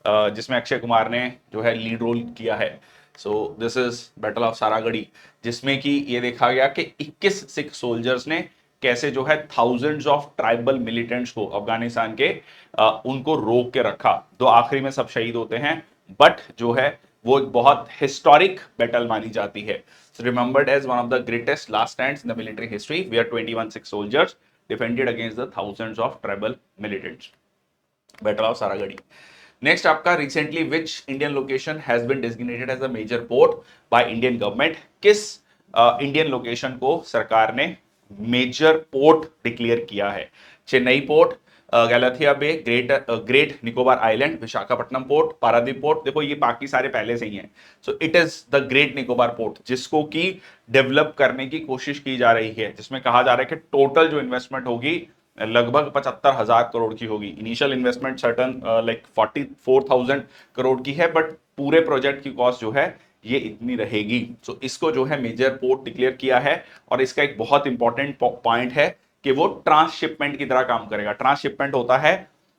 जिसमें अक्षय कुमार ने जो है लीड रोल किया है. सो this is battle of Saragarhi, जिसमें कि ये देखा गया कि 21 सिख सोल्जर्स ने कैसे जो है थाउजेंड्स ऑफ ट्राइबल मिलिटेंट्स को अफगानिस्तान के उनको रोक के रखा. तो आखिरी में सब शहीद होते हैं, बट जो है वो एक बहुत हिस्टोरिक बैटल मानी जाती है. So remembered as one of the greatest last stands in the military history, where 21 Sikh soldiers defended against the thousands of tribal militants. Battle of Saragadi. Next आपका recently which Indian location has been designated as a major port by Indian government? किस Indian location को सरकार ने major port declare किया है? Chennai port, Galathea bay, great Nicobar island, Visakhapatnam port, Paradip port. देखो ये बाकी सारे पहले से ही हैं. So it is the great Nicobar port, जिसको की डेवलप करने की कोशिश की जा रही है, जिसमें कहा जा रहा है कि टोटल जो इन्वेस्टमेंट होगी लगभग 75,000 करोड़ की होगी. Initial investment certain like 44,000 crore की है, बट पूरे प्रोजेक्ट की कॉस्ट जो है ये इतनी रहेगी. सो इसको जो है मेजर पोर्ट डिक्लेयर किया है, और इसका एक बहुत इंपॉर्टेंट पॉइंट है कि वो ट्रांसशिपमेंट की तरह काम करेगा. ट्रांसशिपमेंट होता है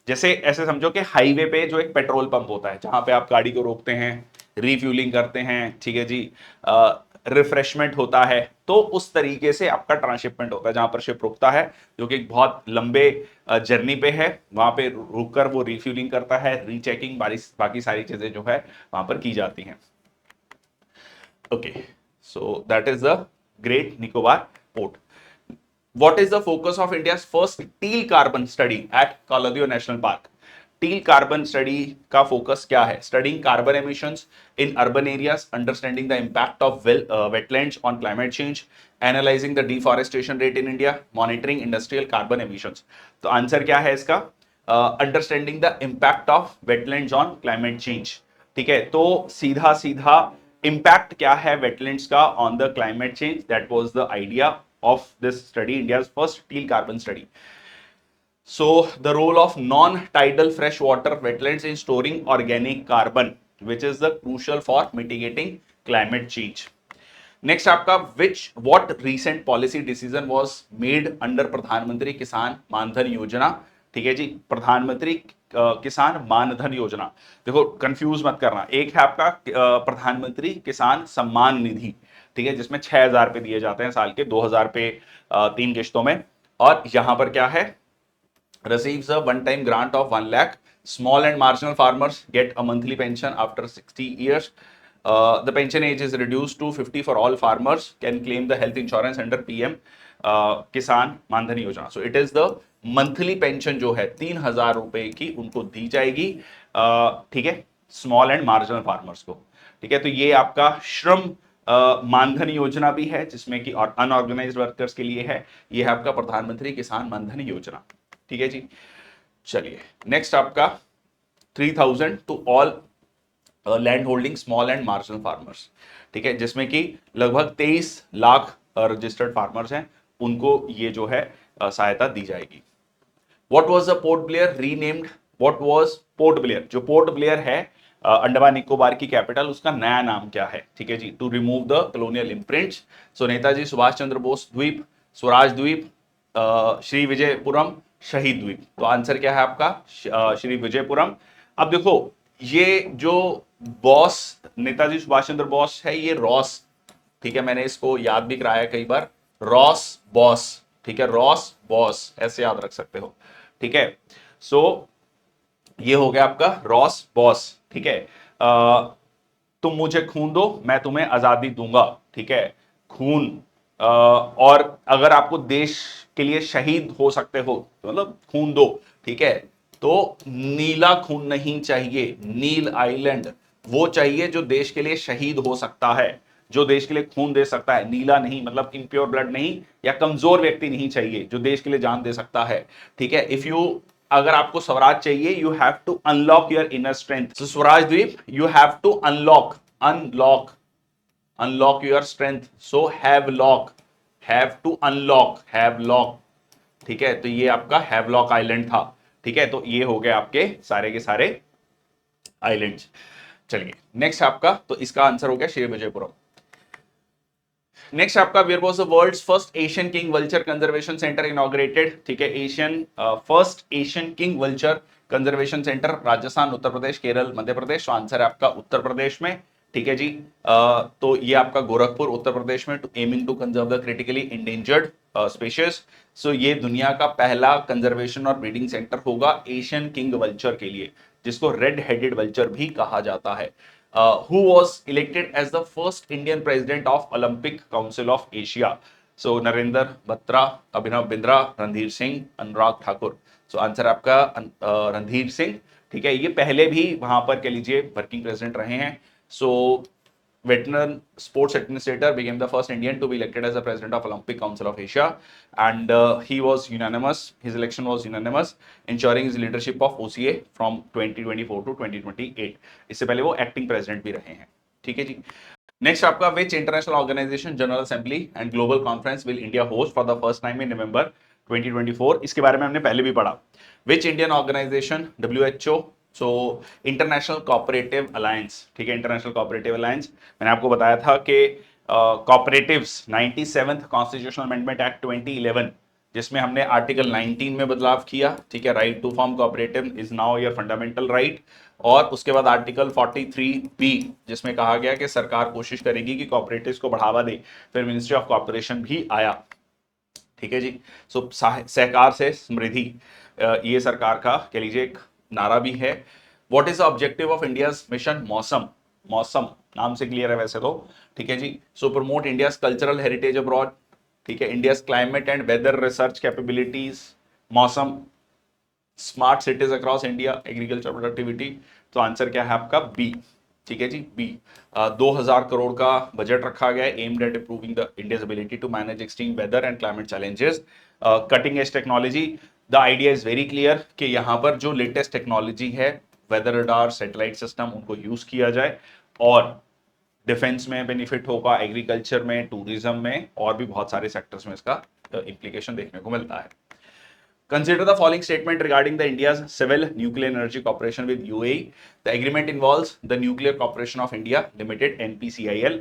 जैसे ऐसे समझो कि हाईवे पे जो एक पेट्रोल पंप होता है, जहां पे आप गाड़ी को रोकते हैं, रिफ्यूलिंग करते हैं. ठीक है जी, रिफ्रेशमेंट होता है, तो उस तरीके से आपका ट्रांसशिपमेंट होता है, जहां पर शिप रुकता है, जो कि एक बहुत लंबे जर्नी पे है, वहां पे रुककर वो रिफ्यूलिंग करता है, रीचेकिंग, बाकी सारी चीजें जो है वहां पर की जाती हैं. Okay, so that is the great Nicobar port. What is the focus of India's first teal carbon study at Kaladeo National Park? Teal carbon study का फोकस क्या है? Studying carbon emissions in urban areas, understanding the impact of wetlands on climate change, analysing the deforestation rate in India, monitoring industrial carbon emissions. तो answer क्या है इसका? Understanding the impact of wetlands on climate change. ठीक है, तो सीधा सीधा impact क्या है वेटलैंड्स का on the climate change, that was the idea of this study, India's first teal carbon study. So the role of non-tidal freshwater wetlands in storing organic carbon, which is the crucial for mitigating climate change. Next आपका what recent policy decision was made under प्रधानमंत्री किसान मानधन योजना? ठीक है जी, प्रधानमंत्री किसान मानधन योजना. देखो कंफ्यूज मत करना, एक है आपका प्रधानमंत्री किसान सम्मान निधि, ठीक है, जिसमें 6,000 रुपए दिए जाते हैं साल के, 2,000 रुपए 3 किश्तों में. और यहां पर क्या है, receives a one time grant of 1 lakh. Small and marginal farmers get a monthly pension after 60 years. The pension age is reduced to 50 for all farmers can claim the health insurance under PM किसान मानधन योजना. So it is the monthly pension जो है 3,000 रुपए की उनको दी जाएगी. ठीक है, स्मॉल एंड मार्जिनल फार्मर्स को. ठीक है, तो ये आपका श्रम मानधन योजना भी है, जिसमें कि अनऑर्गेनाइज्ड वर्कर्स के लिए है. ये है आपका प्रधानमंत्री किसान मानधन योजना. ठीक है जी, चलिए नेक्स्ट आपका 3,000 to all land holding small and marginal farmers. ठीक है, जिसमें कि लगभग 23 लाख रजिस्टर्ड फार्मर्स हैं, उनको ये जो है सहायता दी जाएगी. What was the port Blair renamed? What was port Blair? जो पोर्ट ब्लेयर है अंडमान निकोबार की कैपिटल, उसका नया नाम क्या है? ठीक है जी, to remove the colonial imprints. So Netaji Subhash Chandra Bose Dweep, Swaraj द्वीप, श्री विजयपुरम, शहीद द्वीप. तो आंसर क्या है आपका? श्री विजयपुरम. अब देखो ये जो बॉस नेताजी सुभाष चंद्र बोस है, ये रॉस, ठीक है, मैंने इसको याद भी कराया कई बार, रॉस बॉस. ठीक है, रॉस बॉस ऐसे याद रख सकते हो. ठीक है, सो ये हो गया आपका रॉस बॉस, ठीक है। तुम मुझे खून दो, मैं तुम्हें आजादी दूंगा, ठीक है। खून, और अगर आपको देश के लिए शहीद हो सकते हो तो मतलब खून दो, ठीक है। तो नीला खून नहीं चाहिए, नील आइलैंड वो चाहिए जो देश के लिए शहीद हो सकता है, जो देश के लिए खून दे सकता है। नीला नहीं मतलब इम्प्योर ब्लड नहीं, या कमजोर व्यक्ति नहीं चाहिए, जो देश के लिए जान दे सकता है, ठीक है। इफ यू, अगर आपको स्वराज चाहिए, you have to unlock your inner strength. So Swaraj Dweep, you have to unlock, unlock, unlock your strength. So have lock, have to unlock, have lock, ठीक है। तो ये आपका हैवलॉक आइलैंड था, ठीक है। तो ये हो गए आपके सारे के सारे आइलैंड्स। चलिए नेक्स्ट आपका, तो इसका आंसर हो गया श्री विजयपुरम। नेक्स्ट आपका, where was the world's first Asian king vulture conservation centre inaugurated, ठीक है। Asian first Asian king vulture conservation centre, Rajasthan, Uttar Pradesh, Kerala, Madhya Pradesh. तो आंसर है आपका उत्तर प्रदेश में, ठीक है जी। तो ये आपका गोरखपुर उत्तर प्रदेश में, aiming to conserve the critically endangered species. So ये दुनिया का पहला कंजर्वेशन और ब्रीडिंग सेंटर होगा एशियन किंग वल्चर के लिए, जिसको रेड हेडेड वल्चर भी कहा जाता है। Who was elected as the first Indian president of Olympic Council of Asia? So Narendra Batra, Abhinav Bindra, Randhir Singh, Anurag Thakur. So answer आपका रणधीर सिंह, ठीक है। ये पहले भी वहां पर कह लीजिए वर्किंग प्रेसिडेंट रहे हैं। सो veteran sports administrator became the first Indian to be elected as the president of Olympic Council of Asia, and he was unanimous. His election was unanimous, ensuring his leadership of OCA from 2024 to 2028. इससे पहले वो acting president भी रहे हैं, ठीक है जी। Next आपका, which international organisation general assembly and global conference will India host for the first time in November 2024? इसके बारे में हमने पहले भी पढ़ा। विच Indian organisation, WHO, so international cooperative alliance, ठीक है। इंटरनेशनल कोऑपरेटिव अलायंस, मैंने आपको बताया था कि cooperatives 97th constitutional amendment act 2011, जिसमें हमने आर्टिकल 19 में बदलाव किया, ठीक है। Right to form cooperative is now your fundamental right. और उसके बाद आर्टिकल 43B, जिसमें कहा गया कि सरकार कोशिश करेगी कि कोऑपरेटिव्स को बढ़ावा दे, फिर मिनिस्ट्री ऑफ कॉर्पोरेशन भी आया, ठीक है जी। सो सहकार से समृद्धि, ये सरकार का कह लीजिए एक नारा भी है। What is the objective of India's mission मौसम? मौसम नाम से क्लियर है वैसे तो, ठीक है जी। So promote India's cultural heritage abroad, ठीक है। India's climate and weather research capabilities, Mausam, smart cities across India, agriculture productivity. तो आंसर क्या है आपका? बी, ठीक है जी, बी। 2000 करोड़ का बजट रखा गया है, aimed at improving the India's ability to manage extreme weather and climate challenges, cutting edge technology. The idea is very clear कि यहाँ पर जो लेटेस्ट टेक्नोलॉजी है, वेदर रडार, सैटेलाइट सिस्टम, उनको यूज किया जाए, और डिफेंस में बेनिफिट होगा, एग्रीकल्चर में, टूरिज्म में, और भी बहुत सारे सेक्टर्स में इसका इंप्लीकेशन देखने को मिलता है। Consider the following statement regarding the India's civil nuclear energy cooperation with UAE. The agreement involves the Nuclear Corporation of India Limited (NPCIL).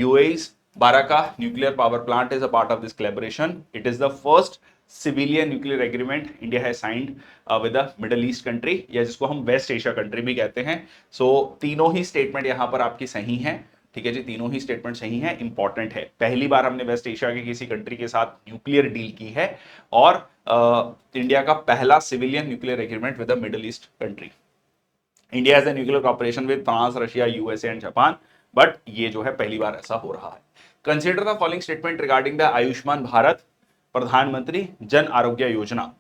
UAE's Baraka nuclear power plant is a part of this collaboration. It is the first civilian nuclear agreement India has signed with a Middle East country, या जिसको हम waste Asia country भी कहते हैं। सो तीनों ही statement यहाँ पर आपकी सही हैं, ठीक है जी। तीनों ही स्टेटमेंट सही हैं, इंपॉर्टेंट है। पहली बार हमने वेस्ट एशिया के किसी कंट्री के साथ न्यूक्लियर डील की है, और इंडिया का पहला civilian nuclear agreement with the middle east country. India has a nuclear corporation with France, Russia, USA and Japan, but ये जो है पहली बार ऐसा हो रहा है। Consider the following statement regarding the Ayushman Bharat प्रधानमंत्री जन आरोग्य योजना।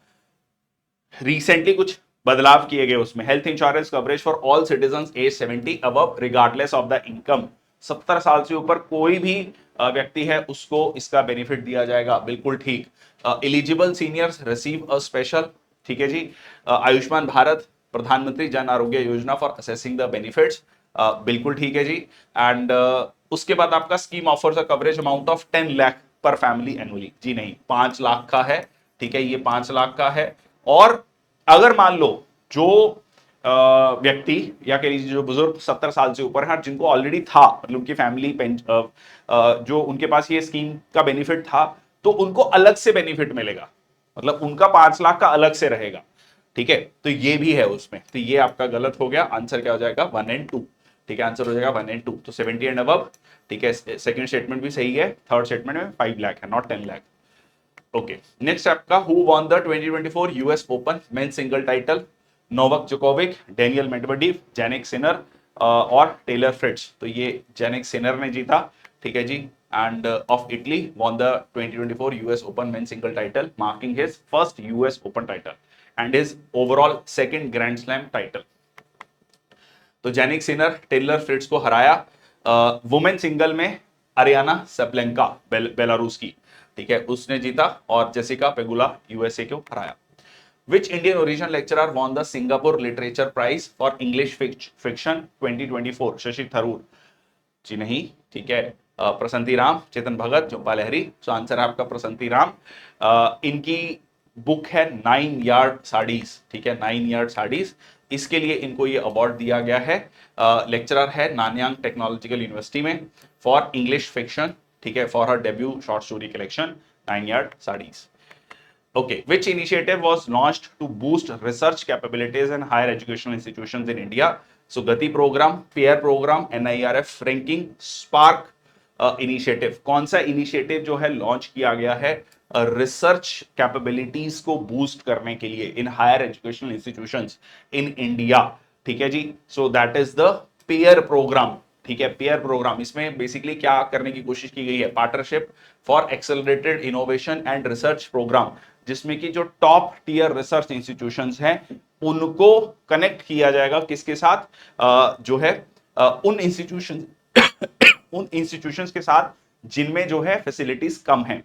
रिसेंटली कुछ बदलाव किए गए उसमें। Health insurance coverage for all citizens age 70 above regardless of the income. 70 साल से ऊपर कोई भी व्यक्ति है उसको इसका बेनिफिट दिया जाएगा, बिल्कुल ठीक। Eligible seniors receive a special, ठीक है जी। आयुष्मान भारत प्रधानमंत्री Jan Arogya Yojana for assessing the benefits, बिल्कुल ठीक है जी। एंड उसके बाद आपका scheme offers a coverage amount of 10 lakh पर फैमिली एनुअली। जी नहीं, 5 लाख का है, ठीक है। ये 5 लाख का है। और अगर मान लो जो व्यक्ति या कह लीजिए जो बुजुर्ग 70 साल से ऊपर हैं, जिनको ऑलरेडी था, मतलब उनकी फैमिली जो उनके पास ये स्कीम का बेनिफिट था, तो उनको अलग से बेनिफिट मिलेगा, मतलब उनका 5 लाख का अलग से रहेगा, ठीक है। तो ये भी है उसमें, तो ये आपका गलत हो गया। आंसर क्या हो जाएगा? 1 एंड 2, ठीक है। आंसर हो जाएगा 1 एंड 2, तो 70 एंड अबव, ठीक है। सेकंड स्टेटमेंट भी सही है, थर्ड स्टेटमेंट में 5 लाख है, नॉट 10 लाख। ओके, नेक्स्ट आपका, who won the 2024 US open men's single title? Novak Djokovic, Daniil Medvedev, Jannik Sinner और टेलर फ्रिट्ज। तो ये जेनिक सिनर ने जीता, ठीक है जी, and of Italy won the 2024 US open men single title, marking his first US open title and his overall second grand slam title. तो Jannik Sinner Taylor Fritz को हराया। वुमेन सिंगल में Ariana सप्लेंका Belarus की, ठीक है, उसने जीता, और जेसिका पेगुला यूएसए को हराया। Which Indian origin lecturer won the Singapore Literature Prize for English Fiction 2024? Shashi Tharoor जी नहीं, ठीक है, प्रसंति राम, चेतन भगत, झुंपा लहरी। सो आंसर है आपका प्रसंति राम। इनकी बुक है 9 यार्ड साड़ीज, ठीक है, 9 यार्ड साड़ीज। इसके लिए इनको ये अवार्ड दिया गया है। लेक्चरर है नानयांग टेक्नोलॉजिकल यूनिवर्सिटी में फॉर इंग्लिश फिक्शन, ठीक है, for her debut short story collection 9 yard saris. Okay, which initiative was launched to boost research capabilities in higher educational institutions in India? So, Gati program, PAIR program, NIRF ranking, Spark initiative. कौन सा initiative जो है launch किया गया है research capabilities को boost करने के लिए in higher educational institutions in India, ठीक है जी। So that is the PAIR programme, ठीक है, पेयर प्रोग्राम। इसमें बेसिकली क्या करने की कोशिश की गई है, partnership for accelerated innovation and research programme, जिसमें कि जो टॉप टियर रिसर्च इंस्टीट्यूशंस हैं उनको कनेक्ट किया जाएगा किसके साथ, जो है उन इंस्टीट्यूशंस के साथ जिनमें जो है फैसिलिटीज कम हैं,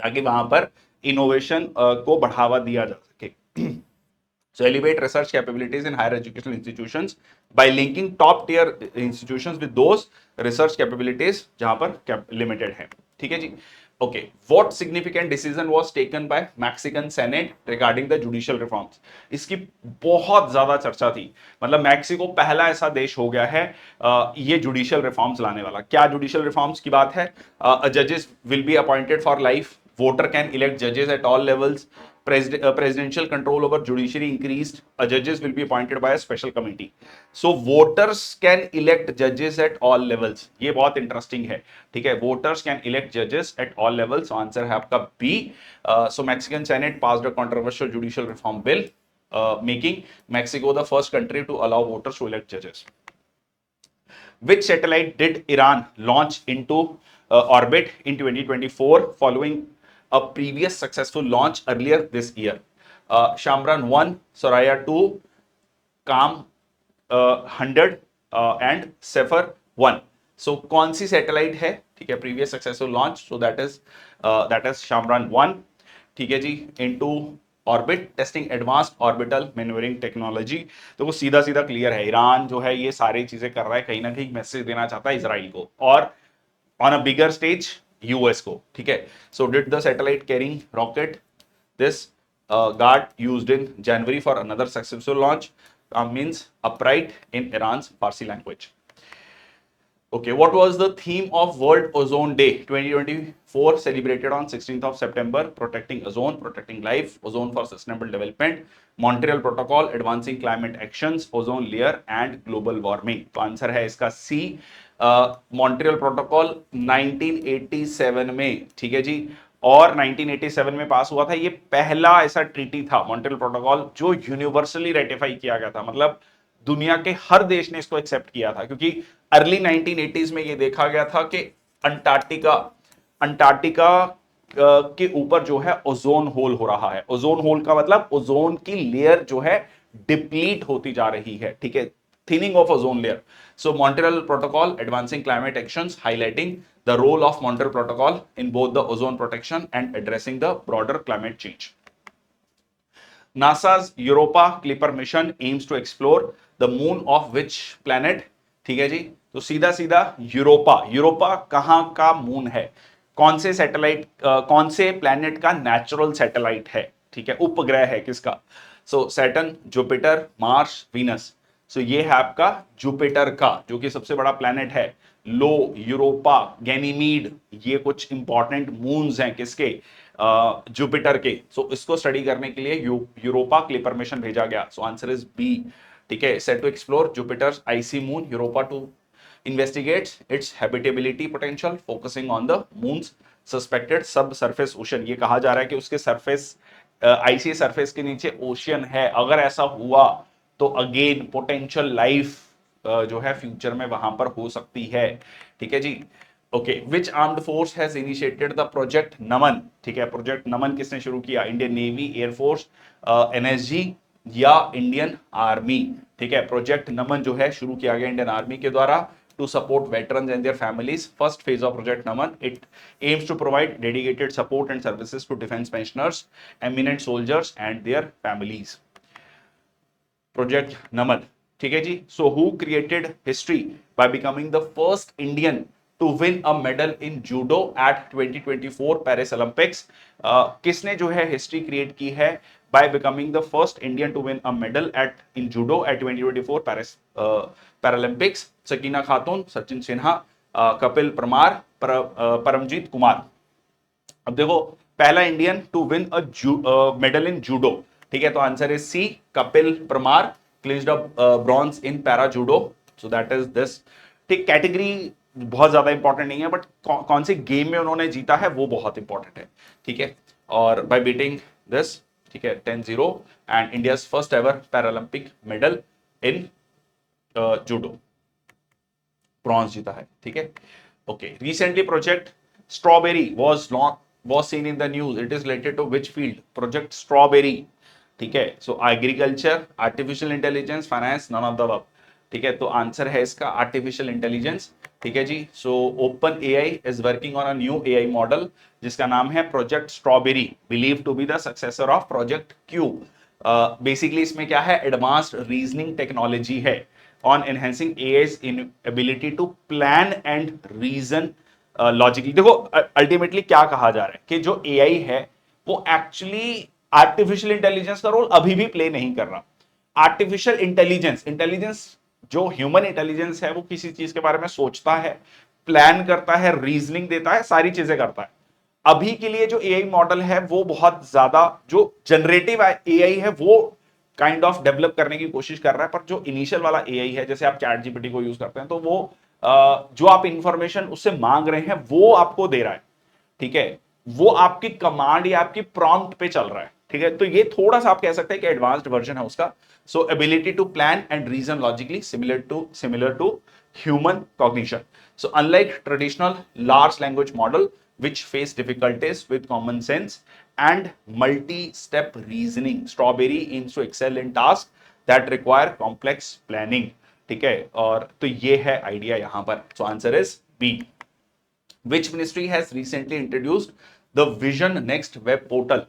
ताकि वहां पर इनोवेशन को बढ़ावा दिया जा सके। So elevate research capabilities in higher educational institutions by linking top tier institutions with those research capabilities जहां पर limited है, ठीक है जी। Okay, what significant decision was taken by Mexican Senate regarding the judicial reforms? इसकी बहुत ज्यादा चर्चा थी, मतलब मैक्सिको पहला ऐसा देश हो गया है ये जुडिशियल रिफॉर्म्स लाने वाला। क्या जुडिशियल रिफॉर्म्स की बात है? जजेस will be appointed for life, voter can elect judges at all levels, presidential control over judiciary increased, judges will be appointed by a special committee. So voters can elect judges at all levels, ये बहुत interesting है, ठीक है, voters can elect judges at all levels। so answer है आपका B. so Mexican Senate passed a controversial judicial reform bill, making Mexico the first country to allow voters to elect judges. Which satellite did Iran launch into orbit in 2024 following a previous successful launch earlier this year? Shamran 1, Soraya 2, Kam 100 and Sefer 1. So कौन सी satellite है, ठीक है, previous successful launch? So that is Chamran 1, ठीक है जी, into orbit testing advanced orbital manoeuvring technology. तो वो सीधा सीधा क्लियर है, ईरान जो है ये सारी चीजें कर रहा है, कहीं ना कहीं मैसेज देना चाहता है इजराइल को और on a bigger stage US को, ठीक है। So did the satellite carrying rocket this guard used in January for another successful launch means upright in Iran's Farsi language. Okay, what was the theme of World Ozone Day 2024 celebrated on 16th of September? Protecting ozone, protecting life, ozone for sustainable development, Montreal Protocol, advancing climate actions, ozone layer and global warming. तो answer है इसका सी, Montreal protocol 1987 में, ठीक है जी, और 1987 में पास हुआ था। ये पहला ऐसा ट्रीटी था मॉन्ट्रियल प्रोटोकॉल जो यूनिवर्सली रेटिफाई किया गया था, मतलब दुनिया के हर देश ने इसको एक्सेप्ट किया था, क्योंकि अर्ली 1980s में ये देखा गया था कि अंटार्कटिका के ऊपर जो है ओजोन होल हो रहा है। ओजोन होल का मतलब ओजोन की लेयर जो है डिप्लीट होती जा रही है, ठीक है, thinning of ozone layer. So Montreal protocol advancing climate actions highlighting the role of Montreal Protocol in both the ozone protection and addressing the broader climate change. NASA's Europa Clipper mission aims to explore the moon of which planet? ठीक है जी, तो सीधा सीधा Europa कहां का moon है, कौन से सैटेलाइट, कौन से प्लैनेट का नेचुरल सैटेलाइट है, ठीक है, उपग्रह है किसका? सो सैटर्न, जुपिटर, मार्स, वीनस। सो ये है आपका जुपिटर का, जो कि सबसे बड़ा प्लैनेट है। लो, यूरोपा, गैनीमीड, ये कुछ इंपॉर्टेंट मून्स हैं किसके, जुपिटर के। सो इसको स्टडी करने के लिए यूरोपा क्लिपर मिशन भेजा गया। सो आंसर इज बी, ठीक है, set to explore Jupiter's icy moon Europa to investigates its habitability potential focusing on the moon's suspected subsurface ocean। ये कहा जा रहा है कि उसके सरफेस आईसी सरफेस के नीचे ओशियन है, अगर ऐसा हुआ तो अगेन पोटेंशियल लाइफ जो है फ्यूचर में वहां पर हो सकती है। ठीक है जी। Okay, which armed force has initiated the project Naman? ठीक है, प्रोजेक्ट नमन किसने शुरू किया? इंडियन नेवी, एयरफोर्स, एनएसजी या इंडियन आर्मी? ठीक है, प्रोजेक्ट नमन जो है शुरू किया गया इंडियन आर्मी के द्वारा to support veterans and their families. First phase of project Naman, it aims to provide dedicated support and services to defense pensioners, eminent soldiers and their families. Project Naman. ठीक है जी। So who created history by becoming the first Indian to win a medal in judo at 2024 Paris Olympics? किसने जो है history create की है by becoming the first Indian to win a medal in judo at 2024 Paris Paralympics? Sakina खातून, सचिन सिन्हा, कपिल परमार, परमजीत कुमार। अब देखो, पहला Indian to win a medal in judo, ठीक है, तो answer is C, Kapil Parmar clinched a bronze in para judo, so that is this. ठीक, category बहुत ज्यादा important नहीं है, बट कौन से गेम में उन्होंने जीता है वो बहुत इंपॉर्टेंट है। ठीक है, और बाय बीटिंग दिस, ठीक है, 10-0 and India's first ever Paralympic medal in judo, bronze जीता है। ठीक है, okay. Recently project strawberry was seen in the news. It is related to which field? Project Strawberry. ठीक है, so agriculture, artificial intelligence, finance, none of the above. ठीक है, तो answer है इसका आर्टिफिशियल इंटेलिजेंस। ठीक है जी। So OpenAI is working on a new AI model जिसका नाम है project strawberry, believe to be the successor of project Q. Basically इसमें क्या है? एडवांस्ड रीजनिंग टेक्नोलॉजी है on enhancing AI's in ability to plan and reason logically. देखो, ultimately क्या कहा जा रहा है कि जो एआई है वो एक्चुअली आर्टिफिशियल इंटेलिजेंस का रोल अभी भी प्ले नहीं कर रहा। आर्टिफिशियल इंटेलिजेंस जो ह्यूमन इंटेलिजेंस है वो किसी चीज के बारे में सोचता है, प्लान करता है, रीजनिंग देता है, सारी चीजें करता है। अभी के लिए जो एआई मॉडल है वो बहुत ज्यादा, जो जनरेटिव एआई है वो काइंड ऑफ डेवलप करने की कोशिश कर रहा है, पर जो इनिशियल वाला एआई है, जैसे आप चैट जीपीटी को यूज करते हैं, तो वो जो आप इंफॉर्मेशन उससे मांग रहे हैं वो आपको दे रहा है। ठीक है, वो आपकी कमांड या आपकी प्रॉम्प्ट पे चल रहा है। ठीक है, तो ये थोड़ा सा आप कह सकते हैं कि एडवांस्ड वर्जन है उसका। So ability to plan and reason logically similar to human cognition. So unlike traditional large language model which face difficulties with common sense and multi-step reasoning, Strawberry aims to excel in tasks that require complex planning. ठीक है, और तो ये है idea यहां पर। So answer is B. Which ministry has recently introduced the vision next web portal?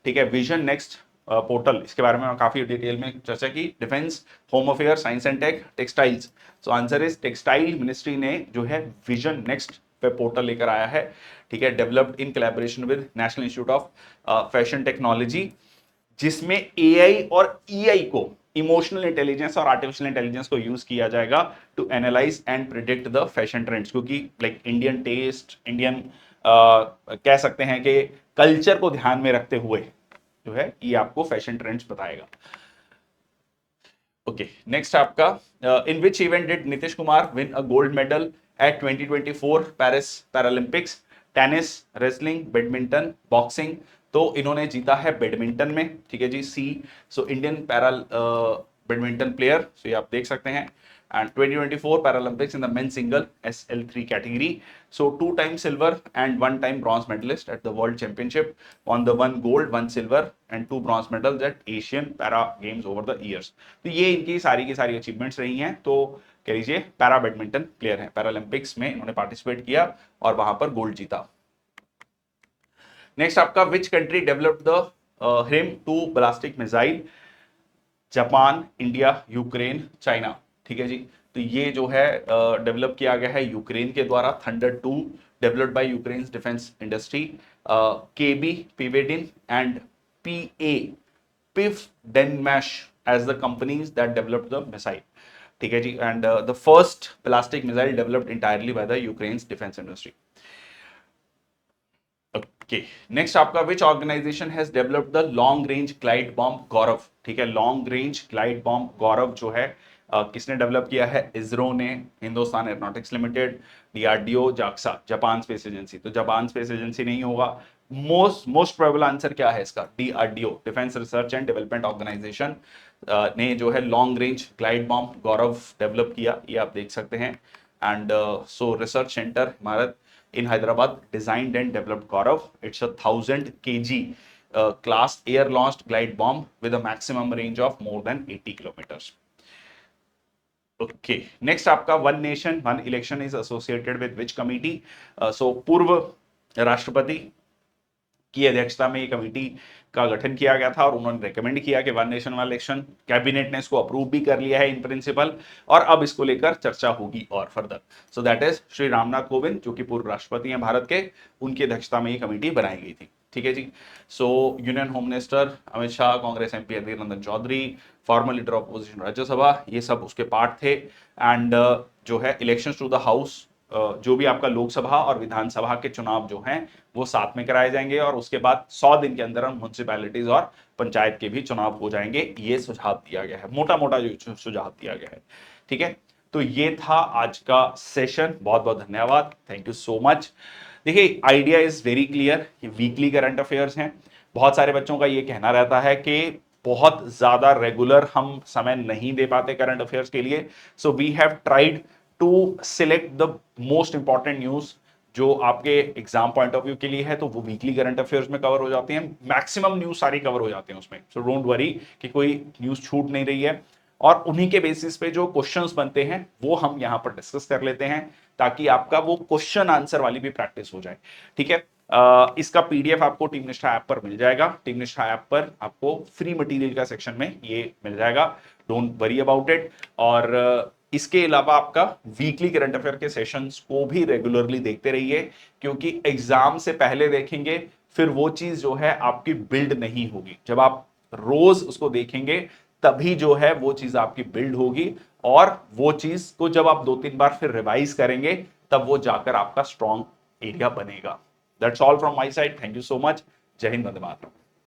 ठीक है, विजन नेक्स्ट पोर्टल, इसके बारे में काफी डिटेल में चर्चा की। Defence, home affair, science and tech, textiles. So answer is textile ministry ने जो है विजन नेक्स्ट वेब पोर्टल लेकर आया है। ठीक है, developed in collaboration with National Institute of Fashion Technology, जिसमें एआई और ईआई को, इमोशनल इंटेलिजेंस और आर्टिफिशियल इंटेलिजेंस को यूज किया जाएगा to analyse and predict the fashion trends, क्योंकि लाइक इंडियन टेस्ट, इंडियन कह सकते हैं कि कल्चर को ध्यान में रखते हुए जो है ये आपको फैशन ट्रेंड्स बताएगा। ओके, नेक्स्ट आपका, in which event did Nitesh Kumar win a gold medal at 2024 Paris Paralympics? Tennis, wrestling, badminton, boxing. तो इन्होंने जीता है बैडमिंटन में। ठीक है जी, C. So Indian para badminton player, so ये आप देख सकते हैं। And 2024 Paralympics in the men single SL3 category, so 2 time silver and 1 time bronze medallist at the world championship, on the 1 gold 1 silver and 2 bronze medals at Asian para games over the years. तो ये इनकी सारी की सारी achievements रही हैं। तो कह लीजिए पैरा बैडमिंटन प्लेयर है, पैरालंपिक्स में इन्होंने पार्टिसिपेट किया और वहां पर गोल्ड जीता। नेक्स्ट आपका, which country developed the him 2 ballistic missile? Japan, India, Ukraine, China. ठीक है जी, तो ये जो है डेवलप किया गया है यूक्रेन के द्वारा। Thunder 2 developed by Ukraine defence industry, KB, Pivden and PA Pivdenmash as the companies that developed the missile. ठीक है जी, and the first plastic missile developed entirely by the Ukraine defence industry. Okay, next आपका, which organisation has developed the long range glide bomb Gaurav? ठीक है, long range glide bomb Gaurav जो है किसने develop किया है? इसरो ने, Hindustan aeronautics limited, DRDO, JAXA, Japan Space Agency. तो जापान स्पेस एजेंसी नहीं होगा, मोस्ट प्रोबेबल आंसर क्या है इसका? DRDO, Defence Research and Development Organisation ने जो है long range glide bomb Gaurav develop किया, ये आप देख सकते हैं। And so research centre Bharat in Hyderabad designed and developed Gaurav. It's a 1000 kg class air launched glide bomb with a maximum range of more than 80 kilometers. Okay, next आपका one nation one election is associated with which committee? So पूर्व राष्ट्रपति की अध्यक्षता में ये committee का गठन किया गया था और उन्होंने रेकमेंड किया कि one nation one election, cabinet ने इसको अप्रूव भी कर लिया है इन प्रिंसिपल, और अब इसको लेकर चर्चा होगी और further. So that is Shri Ramnath Kovind, जो कि पूर्व राष्ट्रपति हैं भारत के, उनकी अध्यक्षता में ये कमेटी बनाई गई थी। ठीक है जी। So union home minister Amit Shah, Congress MP Adhir Ranjan Chowdhury, former leader of opposition Rajya Sabha, ये सब उसके पार्ट थे। एंड जो है इलेक्शंस टू द हाउस, जो भी आपका लोकसभा और विधानसभा के चुनाव जो हैं वो साथ में कराए जाएंगे, और उसके बाद 100 दिन के अंदर म्युनिसिपैलिटीज और पंचायत के भी चुनाव हो जाएंगे, ये सुझाव दिया गया है, मोटा मोटा जो सुझाव दिया गया है। ठीक है, तो ये था आज का सेशन। बहुत बहुत धन्यवाद, थैंक यू सो मच। देखिए, आइडिया इज वेरी क्लियर, ये वीकली करंट अफेयर्स हैं। बहुत सारे बच्चों का ये कहना रहता है कि बहुत ज्यादा रेगुलर हम समय नहीं दे पाते करंट अफेयर्स के लिए। So we have tried to select the most important news जो आपके एग्जाम पॉइंट ऑफ व्यू के लिए है, तो वो वीकली करंट अफेयर्स में कवर हो जाते हैं। मैक्सिमम न्यूज सारी कवर हो जाते हैं उसमें, सो डोंट वरी कि कोई न्यूज छूट नहीं रही है। और उन्हीं के बेसिस पे जो क्वेश्चंस बनते हैं वो हम यहां पर डिस्कस कर लेते हैं, ताकि आपका वो क्वेश्चन आंसर वाली भी प्रैक्टिस हो जाए। ठीक है, इसका पीडीएफ आपको टीम निष्ठा ऐप पर मिल जाएगा। टीम निष्ठा ऐप पर आपको फ्री मटेरियल का सेक्शन में ये मिल जाएगा, डोंट वरी अबाउट इट। और इसके अलावा आपका वीकली करंट अफेयर के सेशंस को भी रेगुलरली देखते रहिए, क्योंकि एग्जाम से पहले देखेंगे फिर वो चीज जो है आपकी बिल्ड नहीं होगी। जब आप रोज उसको देखेंगे तभी जो है वो चीज आपकी बिल्ड होगी, और वो चीज को जब आप 2-3 बार फिर रिवाइज करेंगे तब वो जाकर आपका स्ट्रॉन्ग एरिया बनेगा। That's all from my side, thank you so much, जय हिंद, वंदे मातरम।